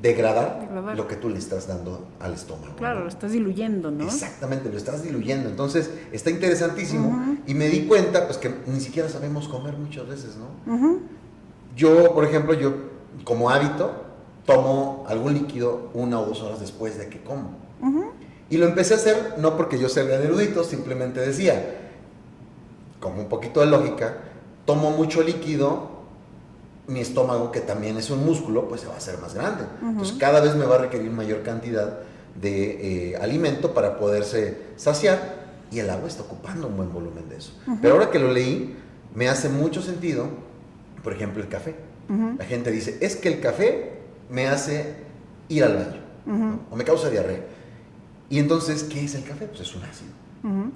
degradar lo que tú le estás dando al estómago. Claro, ¿no? lo estás diluyendo, ¿no? Exactamente, lo estás diluyendo. Entonces, está interesantísimo. Y me di cuenta, pues, que ni siquiera sabemos comer muchas veces, ¿no? Yo, por ejemplo, como hábito, tomo algún líquido 1 o 2 horas después de que como. Y lo empecé a hacer, no porque yo sea gran erudito, simplemente decía, como un poquito de lógica, tomo mucho líquido, mi estómago, que también es un músculo, pues se va a hacer más grande. Entonces cada vez me va a requerir mayor cantidad de alimento para poderse saciar, y el agua está ocupando un buen volumen de eso. Pero ahora que lo leí, me hace mucho sentido, por ejemplo, el café. La gente dice, es que el café me hace ir al baño, ¿no? O me causa diarrea. Y entonces, ¿qué es el café? Pues es un ácido.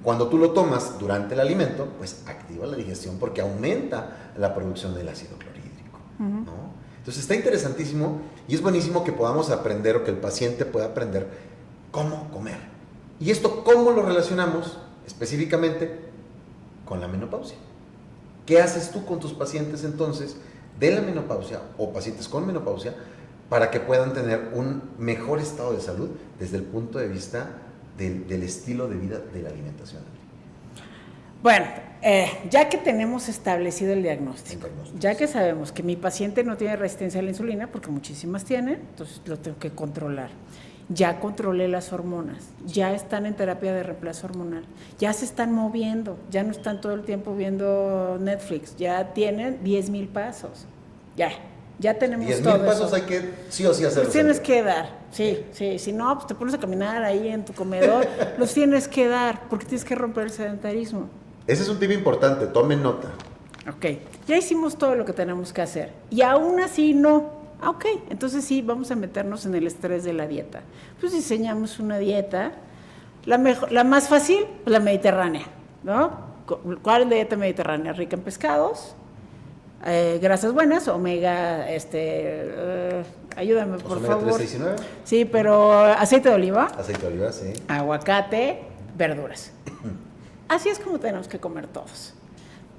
Cuando tú lo tomas durante el alimento, pues activa la digestión porque aumenta la producción del ácido clorhídrico, ¿no? Entonces está interesantísimo y es buenísimo que podamos aprender, o que el paciente pueda aprender cómo comer. Y esto, ¿cómo lo relacionamos específicamente con la menopausia? ¿Qué haces tú con tus pacientes entonces de la menopausia o pacientes con menopausia para que puedan tener un mejor estado de salud desde el punto de vista del estilo de vida, de la alimentación? Bueno, ya que tenemos establecido el diagnóstico, ya que sabemos que mi paciente no tiene resistencia a la insulina, porque muchísimas tienen, entonces lo tengo que controlar. Ya controlé las hormonas, ya están en terapia de reemplazo hormonal, ya se están moviendo, ya no están todo el tiempo viendo Netflix, ya tienen 10,000 pasos, ya tenemos 10,000 todo pasos eso. Hay que sí o sí hacerlos. Los tienes que dar, sí, si no, pues te pones a caminar ahí en tu comedor, los tienes que dar, porque tienes que romper el sedentarismo. Ese es un tip importante, tomen nota. Ok, ya hicimos todo lo que tenemos que hacer, y aún así no. Ok, entonces sí, vamos a meternos en el estrés de la dieta. Pues diseñamos una dieta, la más fácil, pues la mediterránea, ¿no? ¿Cuál es la dieta mediterránea? Rica en pescados, grasas buenas, omega, ayúdame por omega favor. 3, 6 y 9. Sí, pero aceite de oliva. Aceite de oliva, sí. Aguacate, verduras. Así es como tenemos que comer todos.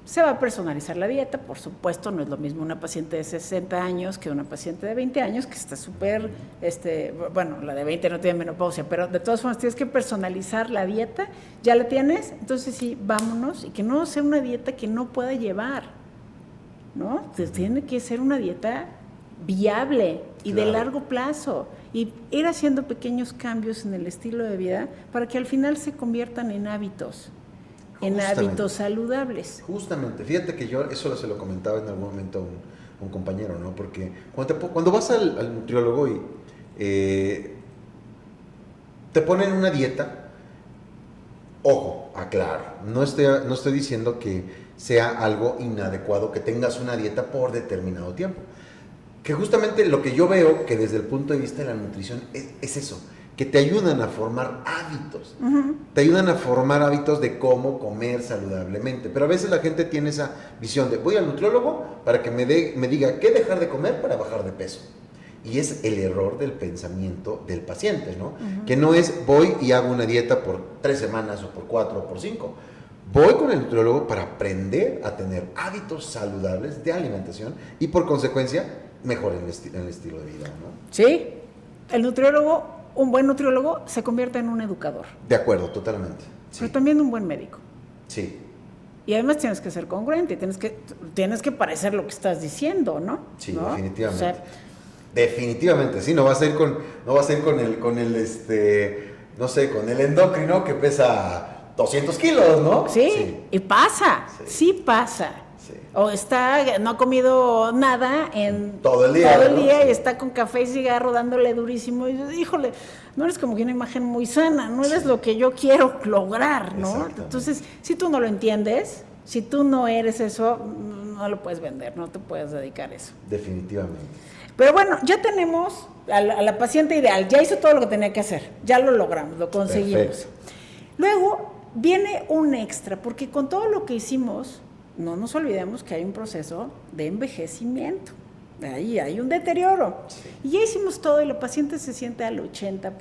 Se va a personalizar la dieta, por supuesto, no es lo mismo una paciente de 60 años que una paciente de 20 años, que está súper, bueno, la de 20 no tiene menopausia, pero de todas formas tienes que personalizar la dieta, ya la tienes, entonces sí, vámonos, y que no sea una dieta que no pueda llevar, ¿no? Entonces, tiene que ser una dieta viable y de largo plazo, y ir haciendo pequeños cambios en el estilo de vida para que al final se conviertan en hábitos. En hábitos saludables. Justamente, fíjate que yo eso se lo comentaba en algún momento a un compañero, ¿no? Porque cuando vas al nutriólogo y te ponen una dieta, ojo, aclaro, no estoy diciendo que sea algo inadecuado que tengas una dieta por determinado tiempo. Que justamente lo que yo veo que desde el punto de vista de la nutrición es eso, que te ayudan a formar hábitos, te ayudan a formar hábitos de cómo comer saludablemente, pero a veces la gente tiene esa visión de voy al nutriólogo para que me diga qué dejar de comer para bajar de peso, y es el error del pensamiento del paciente, ¿no? Que no es voy y hago una dieta por 3 semanas o por 4 o por 5, voy con el nutriólogo para aprender a tener hábitos saludables de alimentación y por consecuencia mejorar el estilo de vida, ¿no? Sí, el nutriólogo, un buen nutriólogo se convierte en un educador. De acuerdo, totalmente. Sí. Pero también un buen médico. Sí. Y además tienes que ser congruente, tienes que parecer lo que estás diciendo, ¿no? Sí, ¿no? definitivamente. O sea, definitivamente, sí, no vas a ir con el endocrino que pesa 200 kilos, ¿no? Sí, y pasa, sí pasa. Sí. O no ha comido nada en todo el día, ¿no? Sí. Y está con café y cigarro dándole durísimo. Y híjole, no eres como que una imagen muy sana, no eres lo que yo quiero lograr, ¿no? Entonces, si tú no lo entiendes, Si tú no eres eso, no lo puedes vender, no te puedes dedicar a eso. Definitivamente. Pero bueno, ya tenemos a la paciente ideal, ya hizo todo lo que tenía que hacer, ya lo logramos, lo conseguimos. Perfecto. Luego viene un extra, porque con todo lo que hicimos, no nos olvidemos que hay un proceso de envejecimiento, ahí hay un deterioro. Sí. Y ya hicimos todo y la paciente se siente al 80%.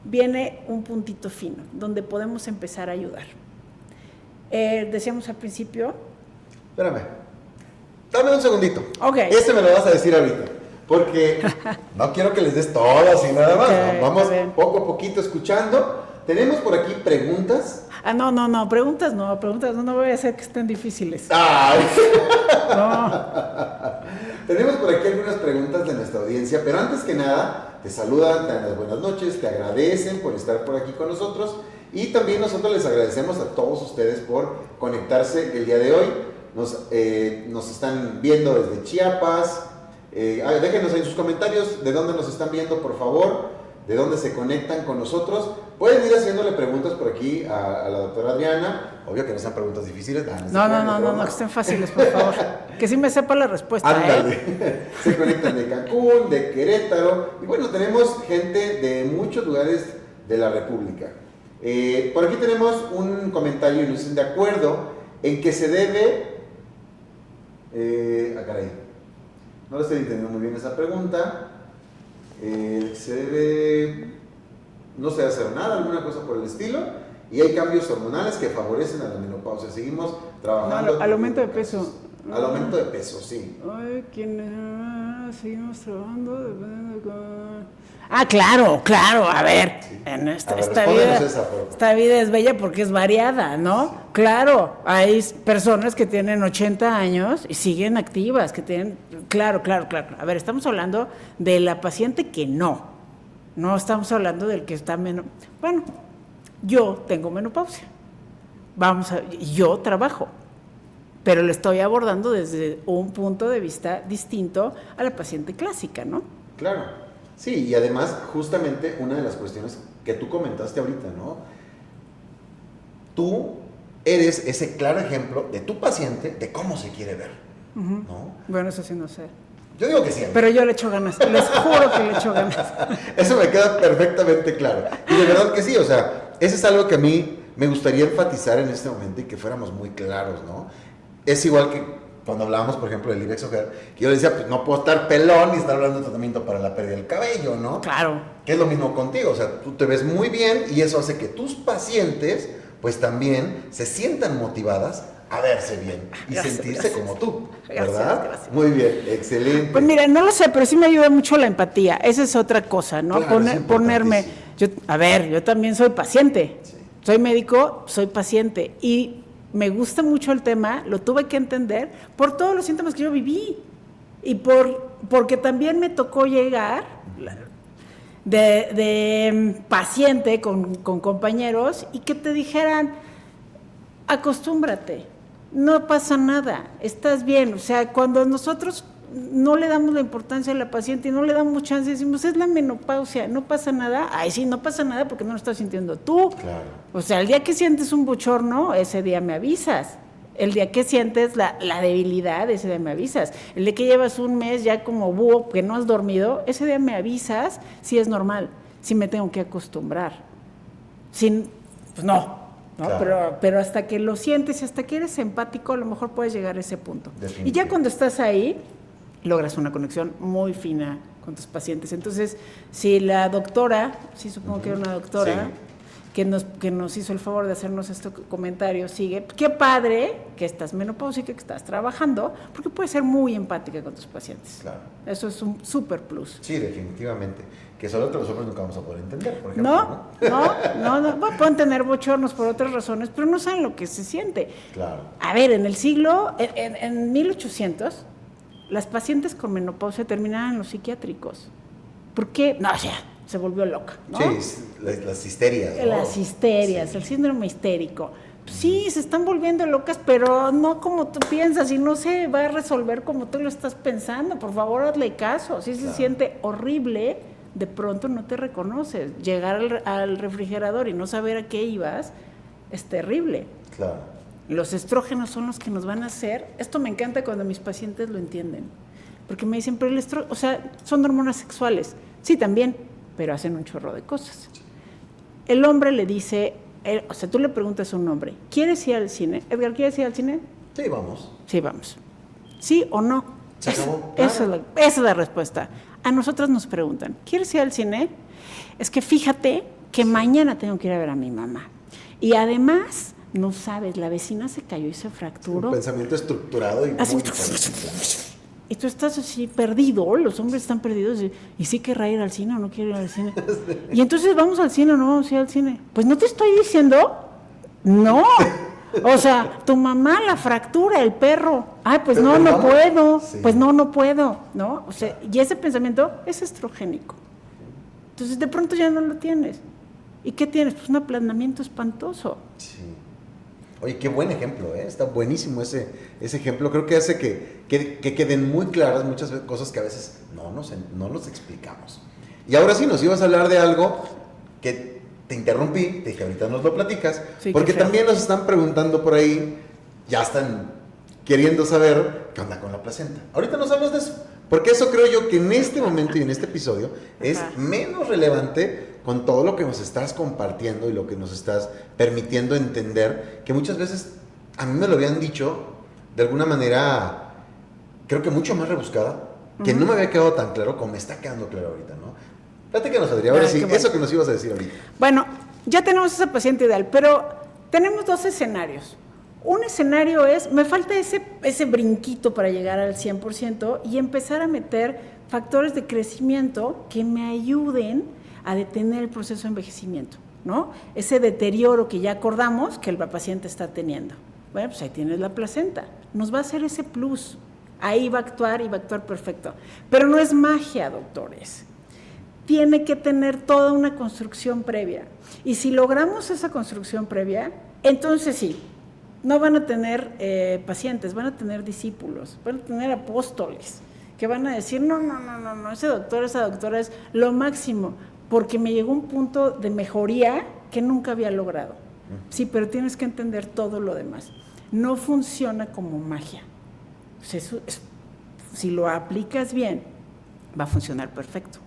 Viene un puntito fino, donde podemos empezar a ayudar. Decíamos al principio. Espérame. Dame un segundito. Ok. Este me lo vas a decir ahorita. Porque no quiero que les des todas y nada más. Ok, Vamos está bien. poco a poquito escuchando. Tenemos por aquí preguntas. No, preguntas no voy a hacer que estén difíciles. ¡Ay! No. Tenemos por aquí algunas preguntas de nuestra audiencia, pero antes que nada, te saludan, te dan las buenas noches, te agradecen por estar por aquí con nosotros y también nosotros les agradecemos a todos ustedes por conectarse el día de hoy. Nos están viendo desde Chiapas. Déjenos en sus comentarios de dónde nos están viendo, por favor, de dónde se conectan con nosotros. Pueden ir haciéndole preguntas por aquí a la doctora Adriana. Obvio que no sean preguntas difíciles. No, que estén fáciles, por favor. Que sí me sepa la respuesta. Ándale. Se conectan de Cancún, de Querétaro. Y bueno, tenemos gente de muchos lugares de la República. Por aquí tenemos un comentario y nos dicen de acuerdo en que se debe... caray. No le estoy entendiendo muy bien esa pregunta. Se debe... No se hacer nada, alguna cosa por el estilo. Y hay cambios hormonales que favorecen a la menopausia. Seguimos trabajando. No, al aumento de peso. Al aumento de peso, sí. Ay, seguimos trabajando. Claro, a ver. Sí. En esta Respóndenos vida, esa, por favor. esta vida es bella porque es variada, ¿no? Claro, hay personas que tienen 80 años y siguen activas, que tienen... Claro. A ver, estamos hablando de la paciente que no. No estamos hablando del que está menos... Bueno, yo tengo menopausia. Yo trabajo. Pero lo estoy abordando desde un punto de vista distinto a la paciente clásica, ¿no? Claro. Sí, y además, justamente una de las cuestiones que tú comentaste ahorita, ¿no? Tú eres ese claro ejemplo de tu paciente de cómo se quiere ver, ¿no? Bueno, eso sí no sé. Yo digo que sí. Pero yo le echo ganas, les juro que le echo ganas. Eso me queda perfectamente claro. Y de verdad que sí, o sea, eso es algo que a mí me gustaría enfatizar en este momento y que fuéramos muy claros, ¿no? Es igual que cuando hablábamos, por ejemplo, del IBEX Ojer, que yo le decía, pues no puedo estar pelón y estar hablando de tratamiento para la pérdida del cabello, ¿no? Claro. Que es lo mismo contigo, o sea, tú te ves muy bien y eso hace que tus pacientes, pues también se sientan motivadas a verse bien y sentirse como tú, ¿verdad? Gracias. Muy bien, excelente. Pues mira, no lo sé, pero sí me ayuda mucho la empatía. Esa es otra cosa, ¿no? Claro, es Ponerme... yo también soy paciente. Sí. Soy médico, soy paciente. Y me gusta mucho el tema, lo tuve que entender por todos los síntomas que yo viví. Y porque también me tocó llegar de paciente con compañeros y que te dijeran, acostúmbrate. No pasa nada, estás bien. O sea, cuando nosotros no le damos la importancia a la paciente y no le damos chance, decimos, es la menopausia, no pasa nada. Ay, sí, no pasa nada porque no lo estás sintiendo tú. Claro. O sea, el día que sientes un bochorno, ese día me avisas. El día que sientes la debilidad, ese día me avisas. El día que llevas un mes ya como búho, que no has dormido, ese día me avisas si es normal, si me tengo que acostumbrar. Pues no. ¿no? Claro. Pero hasta que lo sientes y hasta que eres empático, a lo mejor puedes llegar a ese punto. Definitivo. Y ya cuando estás ahí, logras una conexión muy fina con tus pacientes. Entonces, si la doctora, sí supongo que era una doctora, que nos hizo el favor de hacernos este comentario, sigue, qué padre que estás menopáusica, que estás trabajando, porque puedes ser muy empática con tus pacientes. Claro. Eso es un súper plus. Sí, definitivamente. Que solo que los hombres nunca vamos a poder entender, por ejemplo. No. Bueno, pueden tener bochornos por otras razones, pero no saben lo que se siente. Claro. A ver, en 1800, las pacientes con menopausia terminaban en los psiquiátricos. ¿Por qué? No, o sea, se volvió loca, ¿no? Sí, las histerias, ¿no? Las histerias, sí. El síndrome histérico. Sí, se están volviendo locas, pero no como tú piensas y no se va a resolver como tú lo estás pensando. Por favor, hazle caso. Sí, se siente horrible, de pronto no te reconoces. Llegar al refrigerador y no saber a qué ibas es terrible. Claro. Los estrógenos son los que nos van a hacer, esto me encanta cuando mis pacientes lo entienden, porque me dicen, pero el estrógeno, o sea, son hormonas sexuales. Sí, también, pero hacen un chorro de cosas. El hombre le dice, o sea, tú le preguntas a un hombre, ¿quieres ir al cine? Edgar, ¿quieres ir al cine? Sí, vamos. Sí, vamos. ¿Sí o no? Se acabó. Esa es la respuesta. A nosotros nos preguntan, ¿quieres ir al cine? Es que fíjate que mañana tengo que ir a ver a mi mamá. Y además, no sabes, la vecina se cayó y se fracturó. Un pensamiento estructurado y así, muy y tú estás así perdido, los hombres están perdidos, y sí querrá ir al cine o no quiere ir al cine. Y entonces vamos al cine o no vamos a ir al cine. Pues no te estoy diciendo, no. O sea, tu mamá la fractura, el perro. Ay, pues no puedo. Sí. Pues no puedo, ¿no? O sea, y ese pensamiento es estrogénico. Entonces de pronto ya no lo tienes. ¿Y qué tienes? Pues un aplanamiento espantoso. Sí. Oye, qué buen ejemplo, ¿eh? Está buenísimo ese ejemplo. Creo que hace que queden muy claras muchas cosas que a veces no nos explicamos. Y ahora sí, nos ibas a hablar de algo que te interrumpí, te dije, ahorita nos lo platicas, sí, porque también nos están preguntando por ahí, ya están queriendo saber qué onda con la placenta. Ahorita nos hablas de eso, porque eso creo yo que en este momento y en este episodio es menos relevante con todo lo que nos estás compartiendo y lo que nos estás permitiendo entender, que muchas veces a mí me lo habían dicho de alguna manera, creo que mucho más rebuscada, que no me había quedado tan claro como me está quedando claro ahorita, ¿no? Platícanos, Adri, ahora sí, bueno. Eso que nos ibas a decir ahorita. Bueno, ya tenemos esa paciente ideal, pero tenemos dos escenarios. Un escenario es, me falta ese brinquito para llegar al 100% y empezar a meter factores de crecimiento que me ayuden a detener el proceso de envejecimiento, ¿no? Ese deterioro que ya acordamos que el paciente está teniendo. Bueno, pues ahí tienes la placenta. Nos va a hacer ese plus. Ahí va a actuar y va a actuar perfecto. Pero no es magia, doctores. Tiene que tener toda una construcción previa. Y si logramos esa construcción previa, entonces sí, no van a tener pacientes, van a tener discípulos, van a tener apóstoles, que van a decir, no, ese doctor, esa doctora es lo máximo, porque me llegó un punto de mejoría que nunca había logrado. Sí, pero tienes que entender todo lo demás. No funciona como magia. Si lo aplicas bien, va a funcionar perfecto.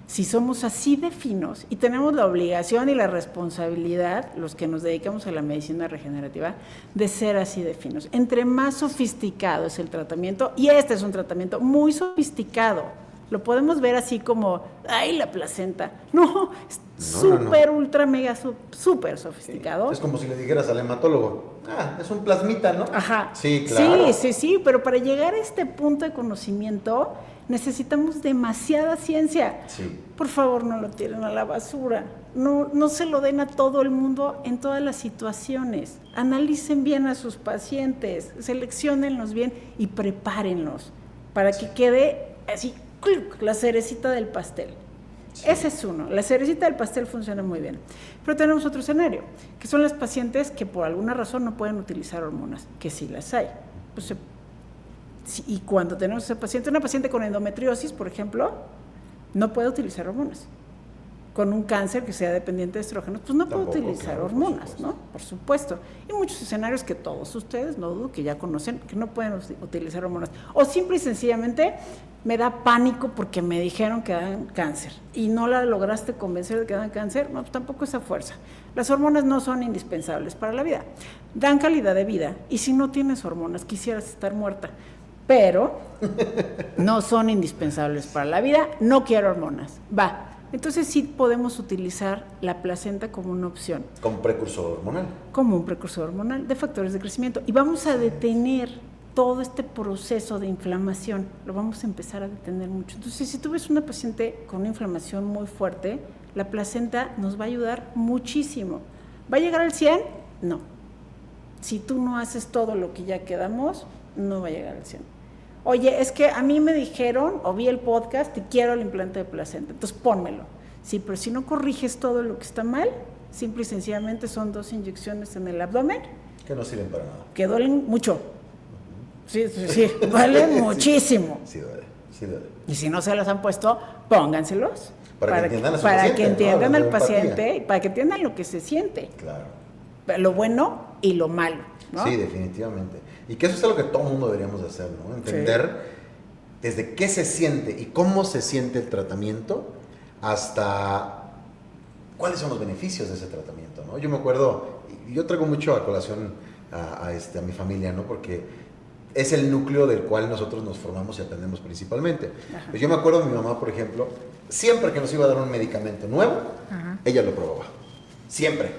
Si somos así de finos y tenemos la obligación y la responsabilidad, los que nos dedicamos a la medicina regenerativa, de ser así de finos. Entre más sofisticado es el tratamiento, y este es un tratamiento muy sofisticado, lo podemos ver así como, ¡ay, la placenta! No, es súper, ultra, mega, súper sofisticado. Sí. Es como si le dijeras al hematólogo, es un plasmita, ¿no? Ajá. Sí, claro. Sí, pero para llegar a este punto de conocimiento necesitamos demasiada ciencia. Sí. Por favor, no lo tiren a la basura. No se lo den a todo el mundo en todas las situaciones. Analicen bien a sus pacientes, selecciónenlos bien y prepárenlos para que quede así, la cerecita del pastel. Sí. Ese es uno. La cerecita del pastel funciona muy bien. Pero tenemos otro escenario, que son las pacientes que por alguna razón no pueden utilizar hormonas, que sí las hay. Pues y cuando tenemos ese paciente, una paciente con endometriosis, por ejemplo, no puede utilizar hormonas. Con un cáncer que sea dependiente de estrógenos, pues no puede utilizar hormonas, ¿no? Por supuesto. Y muchos escenarios que todos ustedes, no dudo que ya conocen, que no pueden utilizar hormonas. O simple y sencillamente me da pánico porque me dijeron que dan cáncer y no la lograste convencer de que dan cáncer, no, pues tampoco esa fuerza. Las hormonas no son indispensables para la vida. Dan calidad de vida y si no tienes hormonas quisieras estar muerta. Pero no son indispensables para la vida, no quiero hormonas. Va. Entonces sí podemos utilizar la placenta como una opción. Como precursor hormonal. Como un precursor hormonal de factores de crecimiento. Y vamos a detener todo este proceso de inflamación. Lo vamos a empezar a detener mucho. Entonces, si tú ves una paciente con una inflamación muy fuerte, la placenta nos va a ayudar muchísimo. ¿Va a llegar al 100? No. Si tú no haces todo lo que ya quedamos, no va a llegar al 100. Oye, es que a mí me dijeron, o vi el podcast, y quiero el implante de placenta, entonces pónmelo. Sí, pero si no corriges todo lo que está mal, simple y sencillamente son 2 inyecciones en el abdomen. Que no sirven para nada. Que duelen mucho. Sí, duelen muchísimo. Sí duele. Y si no se los han puesto, pónganselos. Para que entiendan al paciente y para que entiendan lo que se siente. Claro. Pero lo bueno y lo malo, ¿no? Sí, definitivamente. Y que eso es algo que todo mundo deberíamos de hacer, ¿no? Entender desde qué se siente y cómo se siente el tratamiento hasta cuáles son los beneficios de ese tratamiento, ¿no? Yo me acuerdo, y yo traigo mucho a colación a mi familia, ¿no? Porque es el núcleo del cual nosotros nos formamos y aprendemos principalmente. Pues yo me acuerdo de mi mamá, por ejemplo, siempre que nos iba a dar un medicamento nuevo, ella lo probaba. Siempre.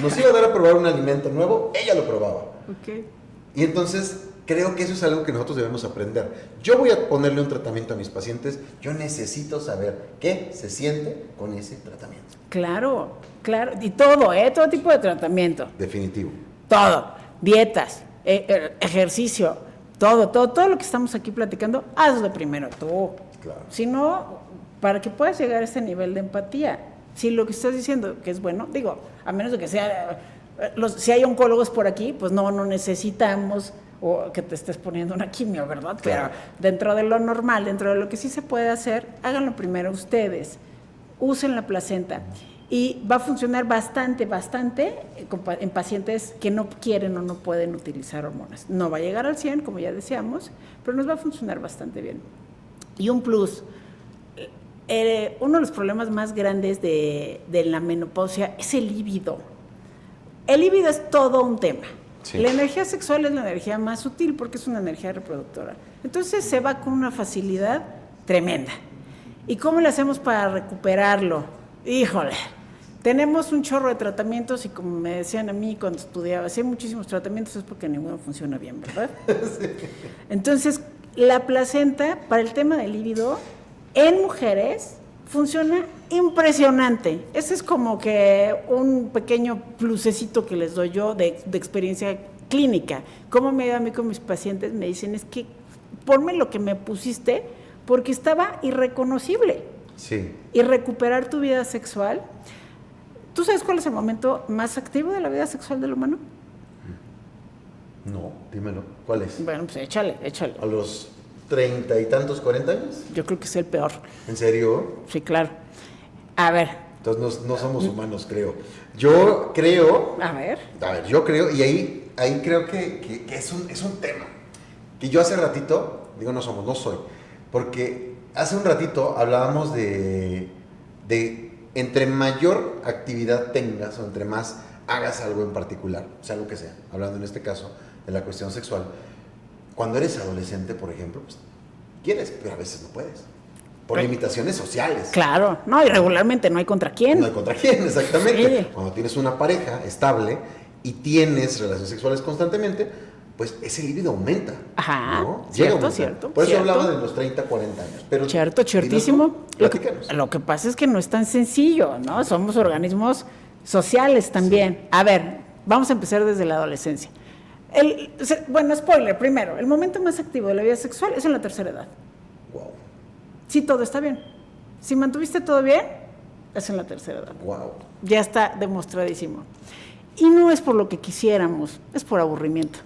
Nos iba a dar a probar un alimento nuevo, ella lo probaba. Okay. Y entonces creo que eso es algo que nosotros debemos aprender. Yo voy a ponerle un tratamiento a mis pacientes, yo necesito saber qué se siente con ese tratamiento. Claro, claro. Y todo, todo tipo de tratamiento. Definitivo. Todo. Dietas, ejercicio, todo lo que estamos aquí platicando, hazlo primero tú. Claro. Si no, para que puedas llegar a ese nivel de empatía. Si lo que estás diciendo que es bueno, digo, a menos de que sea, si hay oncólogos por aquí, pues no necesitamos o que te estés poniendo una quimio, ¿verdad? Claro. Pero dentro de lo normal, dentro de lo que sí se puede hacer, háganlo primero ustedes. Usen la placenta. Y va a funcionar bastante en pacientes que no quieren o no pueden utilizar hormonas. No va a llegar al 100, como ya decíamos, pero nos va a funcionar bastante bien. Y un plus, uno de los problemas más grandes de la menopausia es el líbido. El líbido es todo un tema. Sí. La energía sexual es la energía más sutil porque es una energía reproductora. Entonces se va con una facilidad tremenda. ¿Y cómo le hacemos para recuperarlo? Híjole, tenemos un chorro de tratamientos y como me decían a mí cuando estudiaba, si hay muchísimos tratamientos es porque ninguno funciona bien, ¿verdad? Sí. Entonces, la placenta para el tema del líbido en mujeres funciona impresionante. Ese es como que un pequeño plusecito que les doy yo de experiencia clínica. ¿Cómo me da a mí con mis pacientes? Me dicen, es que ponme lo que me pusiste porque estaba irreconocible. Sí. Y recuperar tu vida sexual. ¿Tú sabes cuál es el momento más activo de la vida sexual del humano? No, dímelo. ¿Cuál es? Bueno, pues échale. ¿A los 30 y tantos, 40 años? Yo creo que es el peor. ¿En serio? Sí, claro. A ver. Entonces no somos humanos, creo. Yo creo... A ver, yo creo, y ahí creo que es un tema. Que yo hace ratito, digo no soy, porque hace un ratito hablábamos de entre mayor actividad tengas o entre más hagas algo en particular, o sea, lo que sea, hablando en este caso de la cuestión sexual, cuando eres adolescente, por ejemplo, pues quieres, pero a veces no puedes, por limitaciones sociales. Claro, no, y regularmente no hay contra quién. No hay contra quién, exactamente. Sí. Cuando tienes una pareja estable y tienes relaciones sexuales constantemente, pues ese líbido aumenta. Ajá, ¿no? Cierto. Por eso hablaba de los 30, 40 años. Pero, Ciertísimo. Platícanos. Lo que pasa es que no es tan sencillo, ¿no? Somos organismos sociales también. Sí. A ver, vamos a empezar desde la adolescencia. Bueno, spoiler, primero, el momento más activo de la vida sexual es en la tercera edad. Wow. Si todo está bien. Si mantuviste todo bien, es en la tercera edad. Wow. Ya está demostradísimo. Y no es por lo que quisiéramos, es por aburrimiento.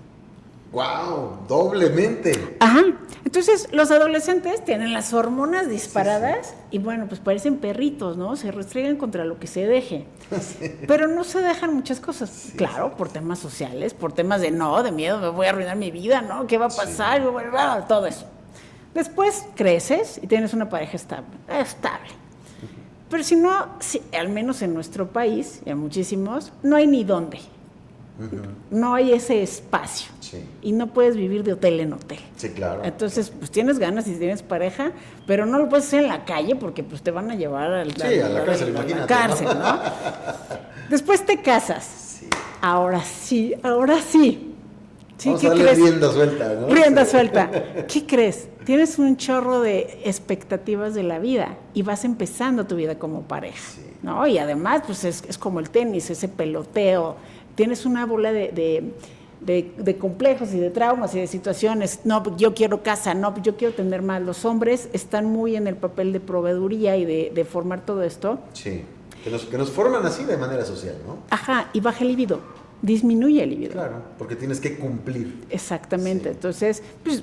¡Wow! Doblemente. Ajá. Entonces, los adolescentes tienen las hormonas disparadas y bueno, pues parecen perritos, ¿no? Se restringen contra lo que se deje. Sí. Pero no se dejan muchas cosas. Sí, claro, por temas sociales, por temas de miedo, me voy a arruinar mi vida, ¿no? ¿Qué va a pasar? Sí. Todo eso. Después creces y tienes una pareja estable. Pero si no, al menos en nuestro país, y en muchísimos, no hay ni dónde. Uh-huh. No hay ese espacio. Sí. Y no puedes vivir de hotel en hotel. Sí, claro. Entonces, pues tienes ganas y tienes pareja, pero no lo puedes hacer en la calle porque pues te van a llevar a la cárcel, imagínate. A la cárcel, ¿no? Después te casas. Sí. Ahora sí. ¿Sí? Vamos a darle rienda suelta, ¿no? Rienda suelta. ¿Qué crees? Tienes un chorro de expectativas de la vida y vas empezando tu vida como pareja, sí. ¿no? Y además, pues es como el tenis, ese peloteo. Tienes una bola de complejos y de traumas y de situaciones. No, yo quiero casa, no, yo quiero tener más. Los hombres están muy en el papel de proveeduría y de formar todo esto. Sí, que nos forman así de manera social, ¿no? Ajá, y baja el libido, disminuye el libido. Claro, porque tienes que cumplir. Exactamente, sí. Entonces, pues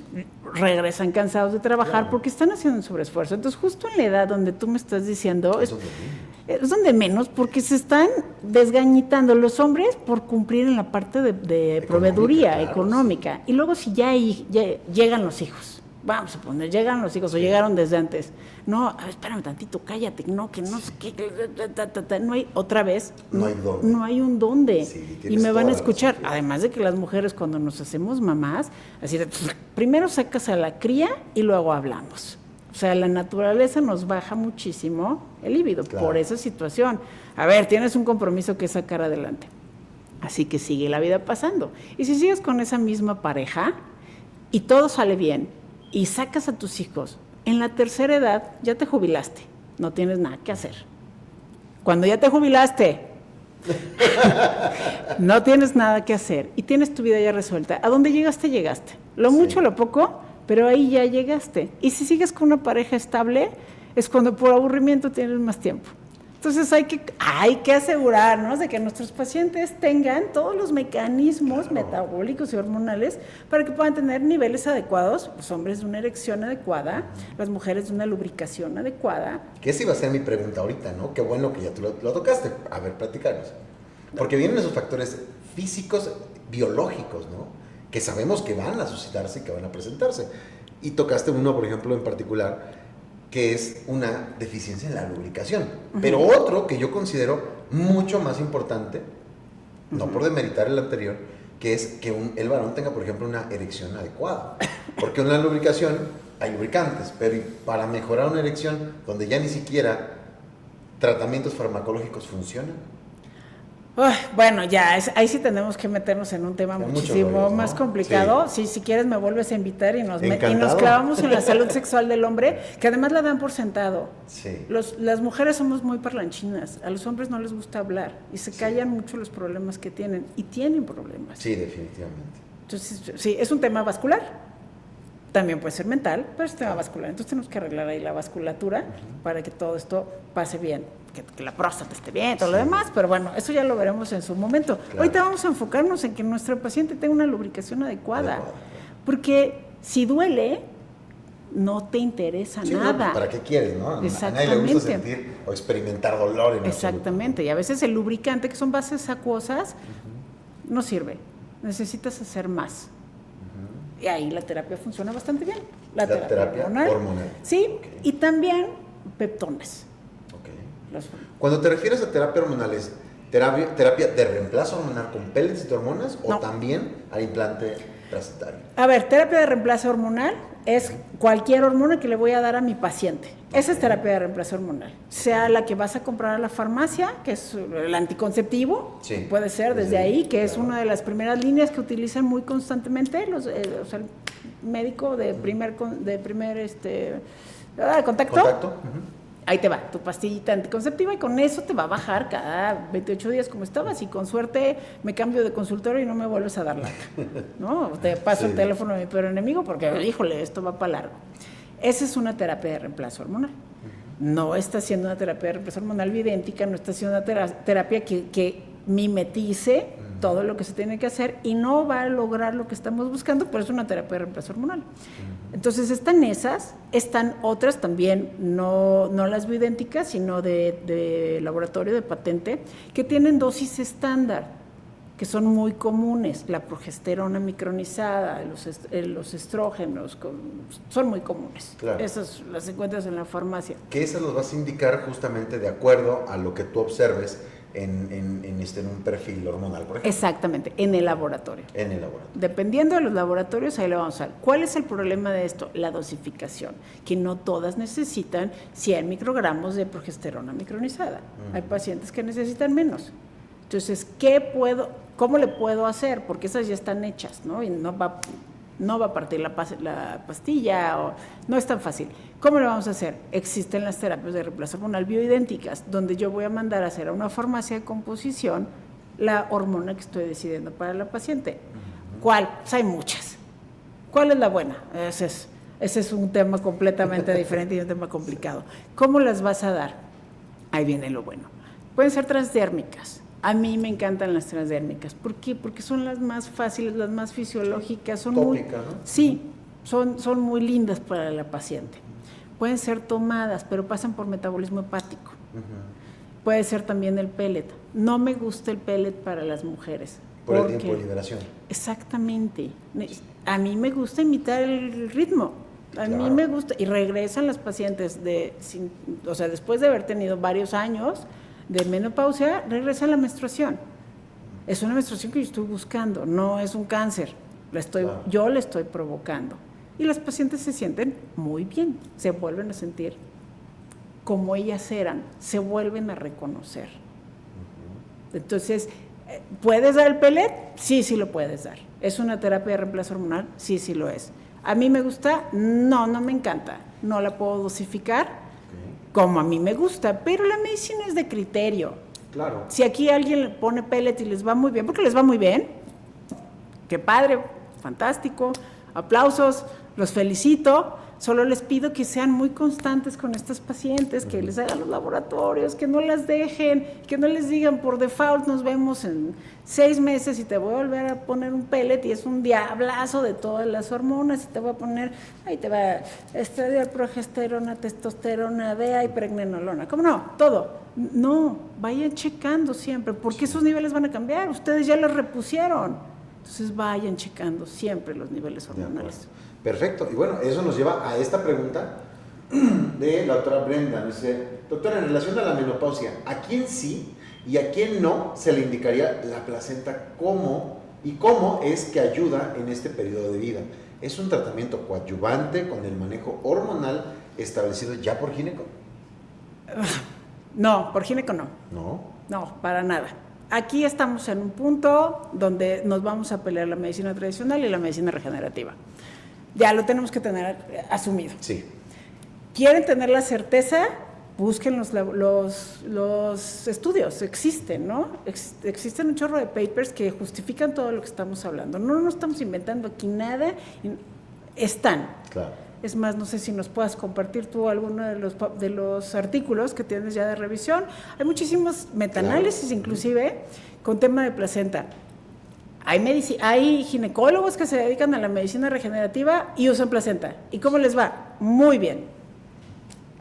regresan cansados de trabajar, claro, porque están haciendo un sobreesfuerzo. Entonces, justo en la edad donde tú me estás diciendo... Eso es lo mismo. es donde menos, porque se están desgañitando los hombres por cumplir en la parte de proveeduría claro, económica. Sí. Y luego si ya llegan los hijos, vamos a poner, llegan los hijos o llegaron desde antes. No, espérame tantito, cállate, no, que no sé qué, no hay, otra vez, no hay dónde. No hay un dónde. Sí, y me van a escuchar. Además de que las mujeres cuando nos hacemos mamás, así de, primero sacas a la cría y luego hablamos. O sea, la naturaleza nos baja muchísimo el líbido por esa situación. A ver, tienes un compromiso que sacar adelante. Así que sigue la vida pasando. Y si sigues con esa misma pareja y todo sale bien y sacas a tus hijos, en la tercera edad ya te jubilaste, no tienes nada que hacer. Cuando ya te jubilaste, no tienes nada que hacer y tienes tu vida ya resuelta. ¿A dónde llegaste? Llegaste. Lo mucho, lo poco, pero ahí ya llegaste. Y si sigues con una pareja estable, es cuando por aburrimiento tienes más tiempo. Entonces hay que asegurarnos de que nuestros pacientes tengan todos los mecanismos metabólicos y hormonales para que puedan tener niveles adecuados, los hombres de una erección adecuada, las mujeres de una lubricación adecuada. Que esa iba a ser mi pregunta ahorita, ¿no? Qué bueno que ya tú lo tocaste. A ver, platicarnos. Porque vienen esos factores físicos, biológicos, ¿no? Que sabemos que van a suscitarse y que van a presentarse. Y tocaste uno, por ejemplo, en particular, que es una deficiencia en la lubricación. Pero otro que yo considero mucho más importante, no por demeritar el anterior, que es que el varón tenga, por ejemplo, una erección adecuada. Porque en la lubricación hay lubricantes, pero para mejorar una erección donde ya ni siquiera tratamientos farmacológicos funcionan. Bueno, ya, ahí sí tenemos que meternos en un tema muchísimo más complicado. Sí. Si quieres me vuelves a invitar y nos clavamos en la salud sexual del hombre, que además la dan por sentado. Sí. Las mujeres somos muy parlanchinas, a los hombres no les gusta hablar y se callan mucho los problemas que tienen, y tienen problemas. Sí, definitivamente. Entonces, sí, es un tema vascular, también puede ser mental, pero es un tema vascular. Entonces tenemos que arreglar ahí la vasculatura para que todo esto pase bien. Que la próstata esté bien, todo lo demás, pero bueno, eso ya lo veremos en su momento. Claro. Ahorita vamos a enfocarnos en que nuestro paciente tenga una lubricación adecuada, porque si duele, no te interesa nada. No, ¿para qué quieres, no? Exactamente. A nadie le gusta sentir o experimentar dolor en Exactamente, absoluto. Y a veces el lubricante, que son bases acuosas, no sirve, necesitas hacer más. Y ahí la terapia funciona bastante bien. La terapia hormonal. Sí, y también peptones. Cuando te refieres a terapia hormonal, ¿es terapia de reemplazo hormonal con pellets de hormonas o también al implante placentario? A ver, terapia de reemplazo hormonal es cualquier hormona que le voy a dar a mi paciente. Esa es terapia de reemplazo hormonal. Sea la que vas a comprar a la farmacia, que es el anticonceptivo, puede ser desde ahí, que es una de las primeras líneas que utilizan muy constantemente los, o sea, el médico de primer contacto. Ahí te va tu pastillita anticonceptiva y con eso te va a bajar cada 28 días como estabas, y con suerte me cambio de consultorio y no me vuelves a dar lata, ¿no? Te paso el teléfono de mi peor enemigo porque, híjole, esto va para largo. Esa es una terapia de reemplazo hormonal. No está haciendo una terapia de reemplazo hormonal idéntica, no está haciendo una terapia que mimetice todo lo que se tiene que hacer y no va a lograr lo que estamos buscando, pero es una terapia de reemplazo hormonal. Entonces están esas, están otras también, no las bioidénticas, sino de laboratorio, de patente, que tienen dosis estándar, que son muy comunes. La progesterona micronizada, los estrógenos, son muy comunes. Claro. Esas las encuentras en la farmacia. Que esas los vas a indicar justamente de acuerdo a lo que tú observes en un perfil hormonal, por ejemplo. Exactamente, en el laboratorio. En el laboratorio. Dependiendo de los laboratorios, ahí le vamos a ver. ¿Cuál es el problema de esto? La dosificación, que no todas necesitan 100 microgramos de progesterona micronizada. Hay pacientes que necesitan menos. Entonces, ¿cómo le puedo hacer? Porque esas ya están hechas, ¿no? Y no va a partir la pastilla, o no es tan fácil. ¿Cómo lo vamos a hacer? Existen las terapias de reemplazo hormonal bioidénticas, donde yo voy a mandar a hacer a una farmacia de composición la hormona que estoy decidiendo para la paciente. ¿Cuál? Pues hay muchas. ¿Cuál es la buena? Ese es un tema completamente diferente y un tema complicado. ¿Cómo las vas a dar? Ahí viene lo bueno. Pueden ser transdérmicas. A mí me encantan las transdérmicas. ¿Por qué? Porque son las más fáciles, las más fisiológicas. Son tópicas, ¿no? Sí, son muy lindas para la paciente. Pueden ser tomadas, pero pasan por metabolismo hepático. puede ser también el pellet. No me gusta el pellet para las mujeres. Por el tiempo de liberación. Exactamente. A mí me gusta imitar el ritmo. A mí me gusta. Y regresan las pacientes o sea, después de haber tenido varios años de menopausia, regresa la menstruación. Es una menstruación que yo estoy buscando, no es un cáncer. Yo la estoy provocando. Y las pacientes se sienten muy bien, se vuelven a sentir como ellas eran, se vuelven a reconocer. Entonces, ¿puedes dar el pellet? Sí, sí lo puedes dar. ¿Es una terapia de reemplazo hormonal? Sí, sí lo es. ¿A mí me gusta? No, no me encanta. No la puedo dosificar como a mí me gusta, pero la medicina es de criterio. Claro. Si aquí alguien le pone pellet y les va muy bien, porque les va muy bien, qué padre, fantástico, aplausos, los felicito. Solo les pido que sean muy constantes con estas pacientes, que les hagan los laboratorios, que no las dejen, que no les digan por default nos vemos en 6 meses y te voy a volver a poner un pellet y es un diablazo de todas las hormonas y te voy a poner, ahí te va estradiol, progesterona, testosterona, DEA y pregnenolona. ¿Cómo no? Todo. No, vayan checando siempre, porque esos niveles van a cambiar, ustedes ya los repusieron. Entonces vayan checando siempre los niveles hormonales. Perfecto. Y bueno, eso nos lleva a esta pregunta de la doctora Brenda. Dice, doctora, en relación a la menopausia, ¿a quién sí y a quién no se le indicaría la placenta? ¿Cómo es que ayuda en este periodo de vida? ¿Es un tratamiento coadyuvante con el manejo hormonal establecido ya por gineco? No, por gineco no. No. No, para nada. Aquí estamos en un punto donde nos vamos a pelear la medicina tradicional y la medicina regenerativa. Ya lo tenemos que tener asumido. Sí. ¿Quieren tener la certeza? Busquen los estudios, existen, ¿no? Existen un chorro de papers que justifican todo lo que estamos hablando. No estamos inventando aquí nada, están. Claro. Es más, no sé si nos puedas compartir tú alguno de los artículos que tienes ya de revisión. Hay muchísimos metaanálisis, claro, inclusive, con tema de placenta. Hay ginecólogos que se dedican a la medicina regenerativa y usan placenta. ¿Y cómo les va? Muy bien.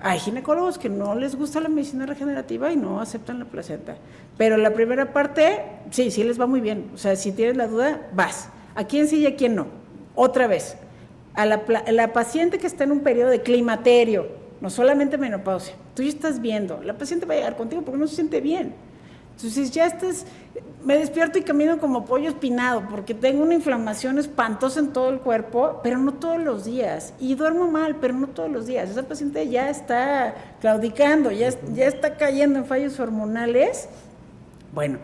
Hay ginecólogos que no les gusta la medicina regenerativa y no aceptan la placenta. Pero la primera parte, sí les va muy bien. O sea, si tienes la duda, vas. ¿A quién sí y a quién no? Otra vez. A la paciente que está en un periodo de climaterio, no solamente menopausia, tú ya estás viendo, la paciente va a llegar contigo porque no se siente bien. Entonces me despierto y camino como pollo espinado porque tengo una inflamación espantosa en todo el cuerpo, pero no todos los días. Y duermo mal, pero no todos los días. Esa paciente ya está claudicando, ya está cayendo en fallos hormonales. Bueno,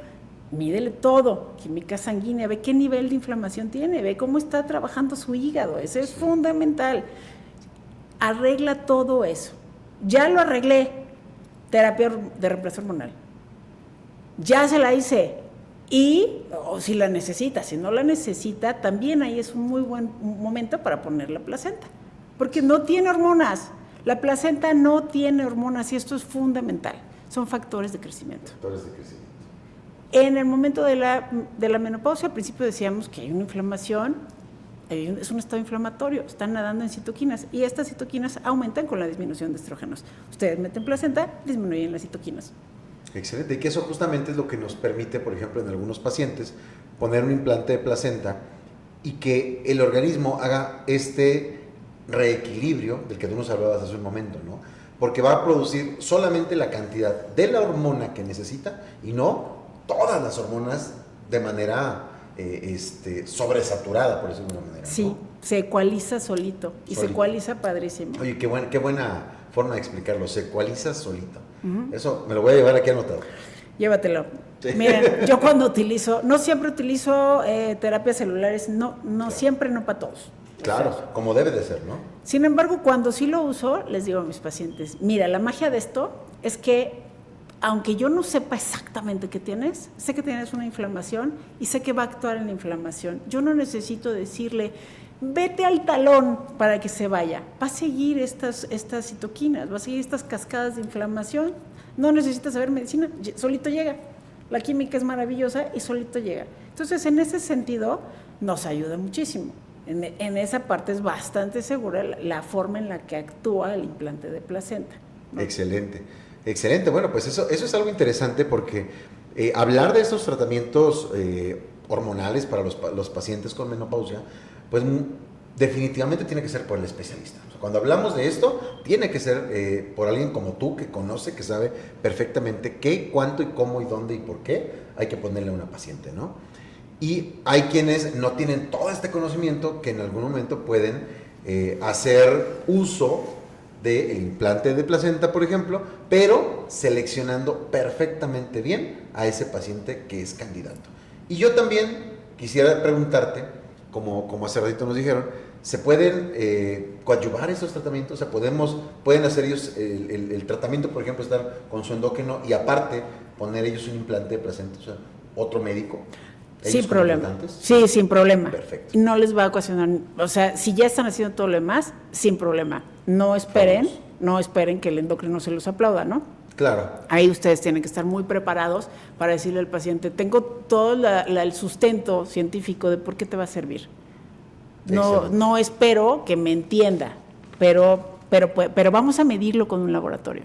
mídele todo, química sanguínea, ve qué nivel de inflamación tiene, ve cómo está trabajando su hígado, eso es fundamental. Arregla todo eso. Ya lo arreglé, terapia de reemplazo hormonal. Ya se la hice, o si la necesita, si no la necesita, también ahí es un muy buen momento para poner la placenta, porque no tiene hormonas, la placenta no tiene hormonas y esto es fundamental, son factores de crecimiento. Factores de crecimiento. En el momento de la menopausia, al principio decíamos que hay una inflamación, es un estado inflamatorio, están nadando en citoquinas y estas citoquinas aumentan con la disminución de estrógenos. Ustedes meten placenta, disminuyen las citoquinas. Excelente, y que eso justamente es lo que nos permite, por ejemplo, en algunos pacientes, poner un implante de placenta y que el organismo haga este reequilibrio del que tú nos hablabas hace un momento, ¿no? Porque va a producir solamente la cantidad de la hormona que necesita y no todas las hormonas de manera sobresaturada, por decirlo de alguna manera. Sí, ¿no? Se ecualiza solito y se ecualiza padrísimo. Oye, qué buena forma de explicarlo, se ecualiza solito. Eso me lo voy a llevar aquí anotado. Llévatelo. Sí. Miren, yo cuando no siempre utilizo terapias celulares, no claro. Siempre, no para todos. Claro, o sea, como debe de ser, ¿no? Sin embargo, cuando sí lo uso, les digo a mis pacientes, mira, la magia de esto es que, aunque yo no sepa exactamente qué tienes, sé que tienes una inflamación y sé que va a actuar en la inflamación. Yo no necesito decirle, vete al talón para que se vaya. Va a seguir estas citoquinas, va a seguir estas cascadas de inflamación. No necesitas saber medicina, solito llega. La química es maravillosa y solito llega. Entonces, en ese sentido, nos ayuda muchísimo. En esa parte es bastante segura la forma en la que actúa el implante de placenta, ¿no? Excelente. Excelente, bueno, pues eso es algo interesante porque hablar de estos tratamientos hormonales para los pacientes con menopausia, pues definitivamente tiene que ser por el especialista. O sea, cuando hablamos de esto, tiene que ser por alguien como tú, que conoce, que sabe perfectamente qué, cuánto y cómo y dónde y por qué hay que ponerle a una paciente, ¿no? Y hay quienes no tienen todo este conocimiento que en algún momento pueden hacer uso del implante de placenta, por ejemplo, pero seleccionando perfectamente bien a ese paciente que es candidato. Y yo también quisiera preguntarte, como hace ratito nos dijeron, ¿se pueden coadyuvar estos tratamientos? O sea, pueden hacer ellos el tratamiento, por ejemplo, estar con su endócrino y aparte poner ellos un implante de placenta, o sea, otro médico. Sin problema. Sí, sin problema. Perfecto. No les va a ocasionar, o sea, si ya están haciendo todo lo demás, sin problema. No esperen que el endocrino se los aplauda, ¿no? Claro. Ahí ustedes tienen que estar muy preparados para decirle al paciente, tengo todo el sustento científico de por qué te va a servir. No espero que me entienda, pero vamos a medirlo con un laboratorio.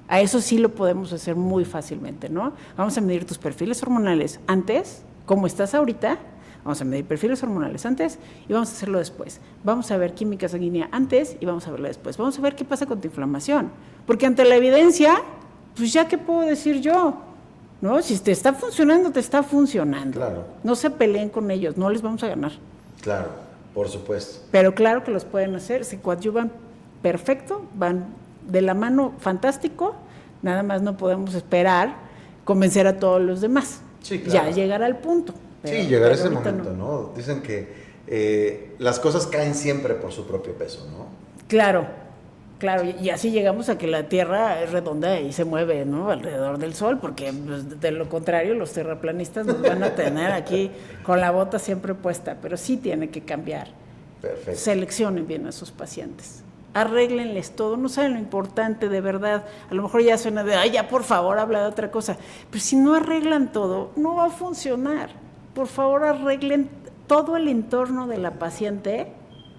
A eso sí lo podemos hacer muy fácilmente, ¿no? Vamos a medir tus perfiles hormonales antes, como estás ahorita. Vamos a medir perfiles hormonales antes y vamos a hacerlo después. Vamos a ver química sanguínea antes y vamos a verla después. Vamos a ver qué pasa con tu inflamación. Porque ante la evidencia, pues ya qué puedo decir yo, ¿no? Si te está funcionando, te está funcionando. Claro. No se peleen con ellos, no les vamos a ganar. Claro, por supuesto. Pero claro que los pueden hacer, se coadyuvan perfecto, van de la mano fantástico, nada más no podemos esperar convencer a todos los demás. Sí, claro. Ya llegar al punto. Sí, llegar a ese momento, ¿no? Dicen que las cosas caen siempre por su propio peso, ¿no? Claro, y así llegamos a que la Tierra es redonda y se mueve, ¿no? Alrededor del Sol, porque pues, de lo contrario los terraplanistas nos van a tener aquí con la bota siempre puesta, pero sí tiene que cambiar. Perfecto. Seleccionen bien a sus pacientes. Arréglenles todo, no saben lo importante de verdad. A lo mejor ya suena de, ay, ya por favor habla de otra cosa. Pero si no arreglan todo, no va a funcionar. Por favor, arreglen todo el entorno de la paciente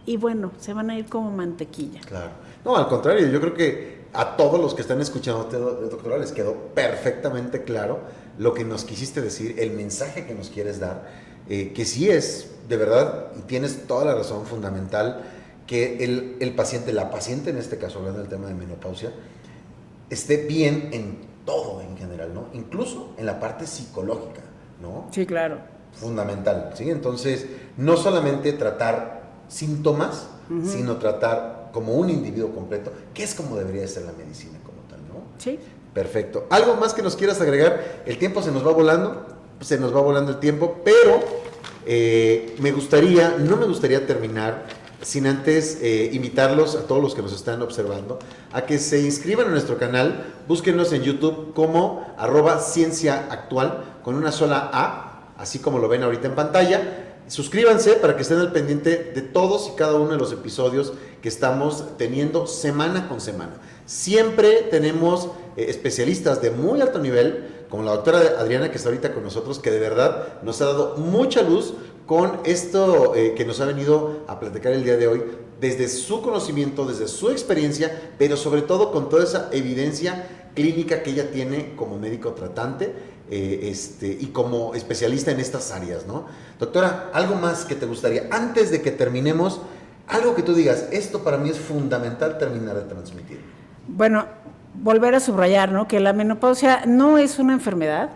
y bueno, se van a ir como mantequilla. Claro. No, al contrario, yo creo que a todos los que están escuchando, doctora, les quedó perfectamente claro lo que nos quisiste decir, el mensaje que nos quieres dar, que sí es, de verdad, y tienes toda la razón fundamental, que el paciente, la paciente en este caso, hablando del tema de menopausia, esté bien en todo en general, ¿no? Incluso en la parte psicológica, ¿no? Sí, claro. Fundamental, ¿sí? Entonces, no solamente tratar síntomas, sino tratar como un individuo completo, que es como debería ser la medicina como tal, ¿no? Sí. Perfecto. ¿Algo más que nos quieras agregar? El tiempo se nos va volando el tiempo, pero no me gustaría terminar sin antes invitarlos a todos los que nos están observando a que se inscriban a nuestro canal, búsquenos en YouTube como @cienciaactual con una sola A, así como lo ven ahorita en pantalla. Suscríbanse para que estén al pendiente de todos y cada uno de los episodios que estamos teniendo semana con semana. Siempre tenemos especialistas de muy alto nivel, como la doctora Adriana que está ahorita con nosotros, que de verdad nos ha dado mucha luz con esto que nos ha venido a platicar el día de hoy, desde su conocimiento, desde su experiencia, pero sobre todo con toda esa evidencia clínica que ella tiene como médico tratante y como especialista en estas áreas, ¿no? Doctora, ¿algo más que te gustaría? Antes de que terminemos, algo que tú digas, esto para mí es fundamental terminar de transmitir. Bueno, volver a subrayar, ¿no? Que la menopausia no es una enfermedad.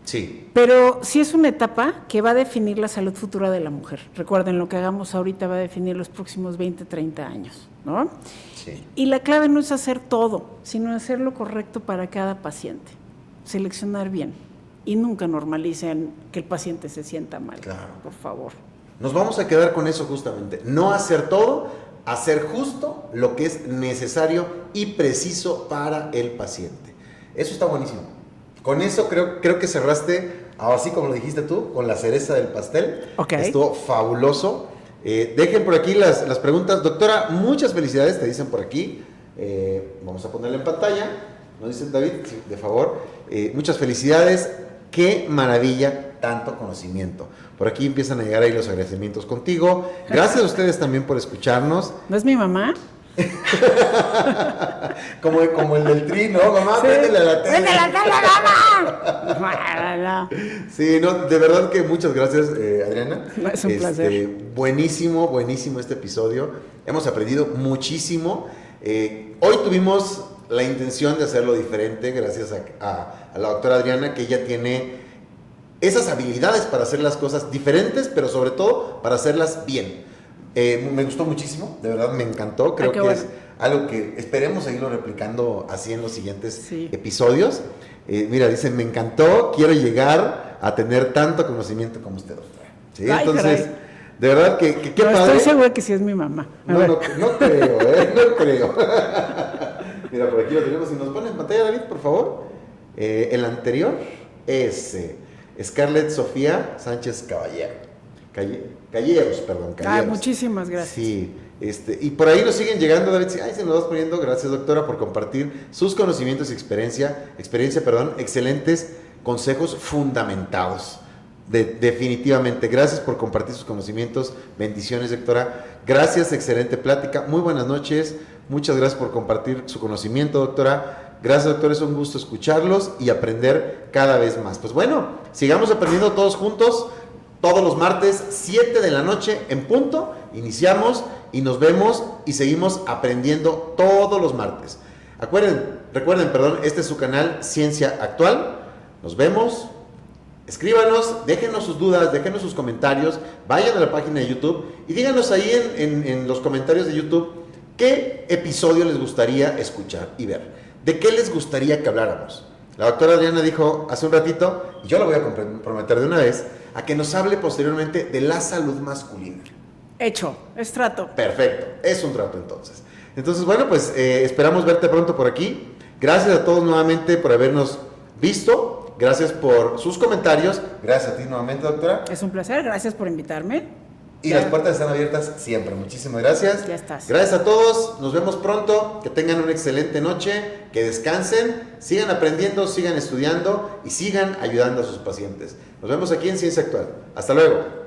Sí. Pero sí es una etapa que va a definir la salud futura de la mujer. Recuerden, lo que hagamos ahorita va a definir los próximos 20, 30 años, ¿no? Sí. Y la clave no es hacer todo, sino hacer lo correcto para cada paciente. Seleccionar bien. Y nunca normalicen que el paciente se sienta mal. Claro. Por favor. Nos vamos a quedar con eso justamente. No hacer todo, hacer justo lo que es necesario y preciso para el paciente. Eso está buenísimo. Con eso creo que cerraste, así como lo dijiste tú, con la cereza del pastel. Okay. Estuvo fabuloso. Dejen por aquí las preguntas. Doctora, muchas felicidades, te dicen por aquí. Vamos a ponerla en pantalla. ¿No dicen, David? Sí, de favor. Muchas felicidades. Qué maravilla, tanto conocimiento. Por aquí empiezan a llegar ahí los agradecimientos contigo. Gracias a ustedes también por escucharnos. ¿No es mi mamá? como el del Tri, ¿no? Mamá, Sí. préndele a la tele. ¡Prende la tele, mamá! Sí, no, de verdad que muchas gracias, Adriana. Es un placer. Buenísimo, buenísimo este episodio. Hemos aprendido muchísimo. Hoy tuvimos la intención de hacerlo diferente gracias a la doctora Adriana, que ella tiene esas habilidades para hacer las cosas diferentes, pero sobre todo para hacerlas bien. Me gustó muchísimo, de verdad me encantó. Creo que bueno. es algo que esperemos seguirlo replicando así en los siguientes Sí. episodios. Mira, dicen, me encantó, quiero llegar a tener tanto conocimiento como usted, doctora. ¿Sí? Ay, Entonces, caray. de verdad que qué No, padre. estoy segura que sí es mi mamá. A No, ver. no creo, no creo. Mira, por aquí lo tenemos. Si nos pone en pantalla, David, por favor. El anterior es Scarlett Sofía Sánchez Calleros, perdón. Ay, muchísimas gracias. Sí, y por ahí nos siguen llegando, David. Ay, se nos vas poniendo. Gracias, doctora, por compartir sus conocimientos y experiencia, excelentes consejos fundamentados. Definitivamente, gracias por compartir sus conocimientos. Bendiciones, doctora. Gracias, excelente plática. Muy buenas noches. Muchas gracias por compartir su conocimiento, doctora. Gracias, doctor. Es un gusto escucharlos y aprender cada vez más. Pues bueno, sigamos aprendiendo todos juntos. Todos los martes, 7 de la noche en punto. Iniciamos y nos vemos y seguimos aprendiendo todos los martes. Recuerden, este es su canal Ciencia Actual. Nos vemos. Escríbanos, déjenos sus dudas, déjenos sus comentarios, vayan a la página de YouTube y díganos ahí en los comentarios de YouTube qué episodio les gustaría escuchar y ver, de qué les gustaría que habláramos. La doctora Adriana dijo hace un ratito, y yo la voy a comprometer de una vez, a que nos hable posteriormente de la salud masculina. Hecho, es trato. Perfecto, es un trato entonces. Entonces, bueno, pues esperamos verte pronto por aquí. Gracias a todos nuevamente por habernos visto. Gracias por sus comentarios. Gracias a ti nuevamente, doctora. Es un placer, gracias por invitarme. Y Ya. las puertas están abiertas siempre. Muchísimas gracias. Ya estás. Gracias a todos. Nos vemos pronto. Que tengan una excelente noche. Que descansen. Sigan aprendiendo, sigan estudiando y sigan ayudando a sus pacientes. Nos vemos aquí en Ciencia Actual. Hasta luego.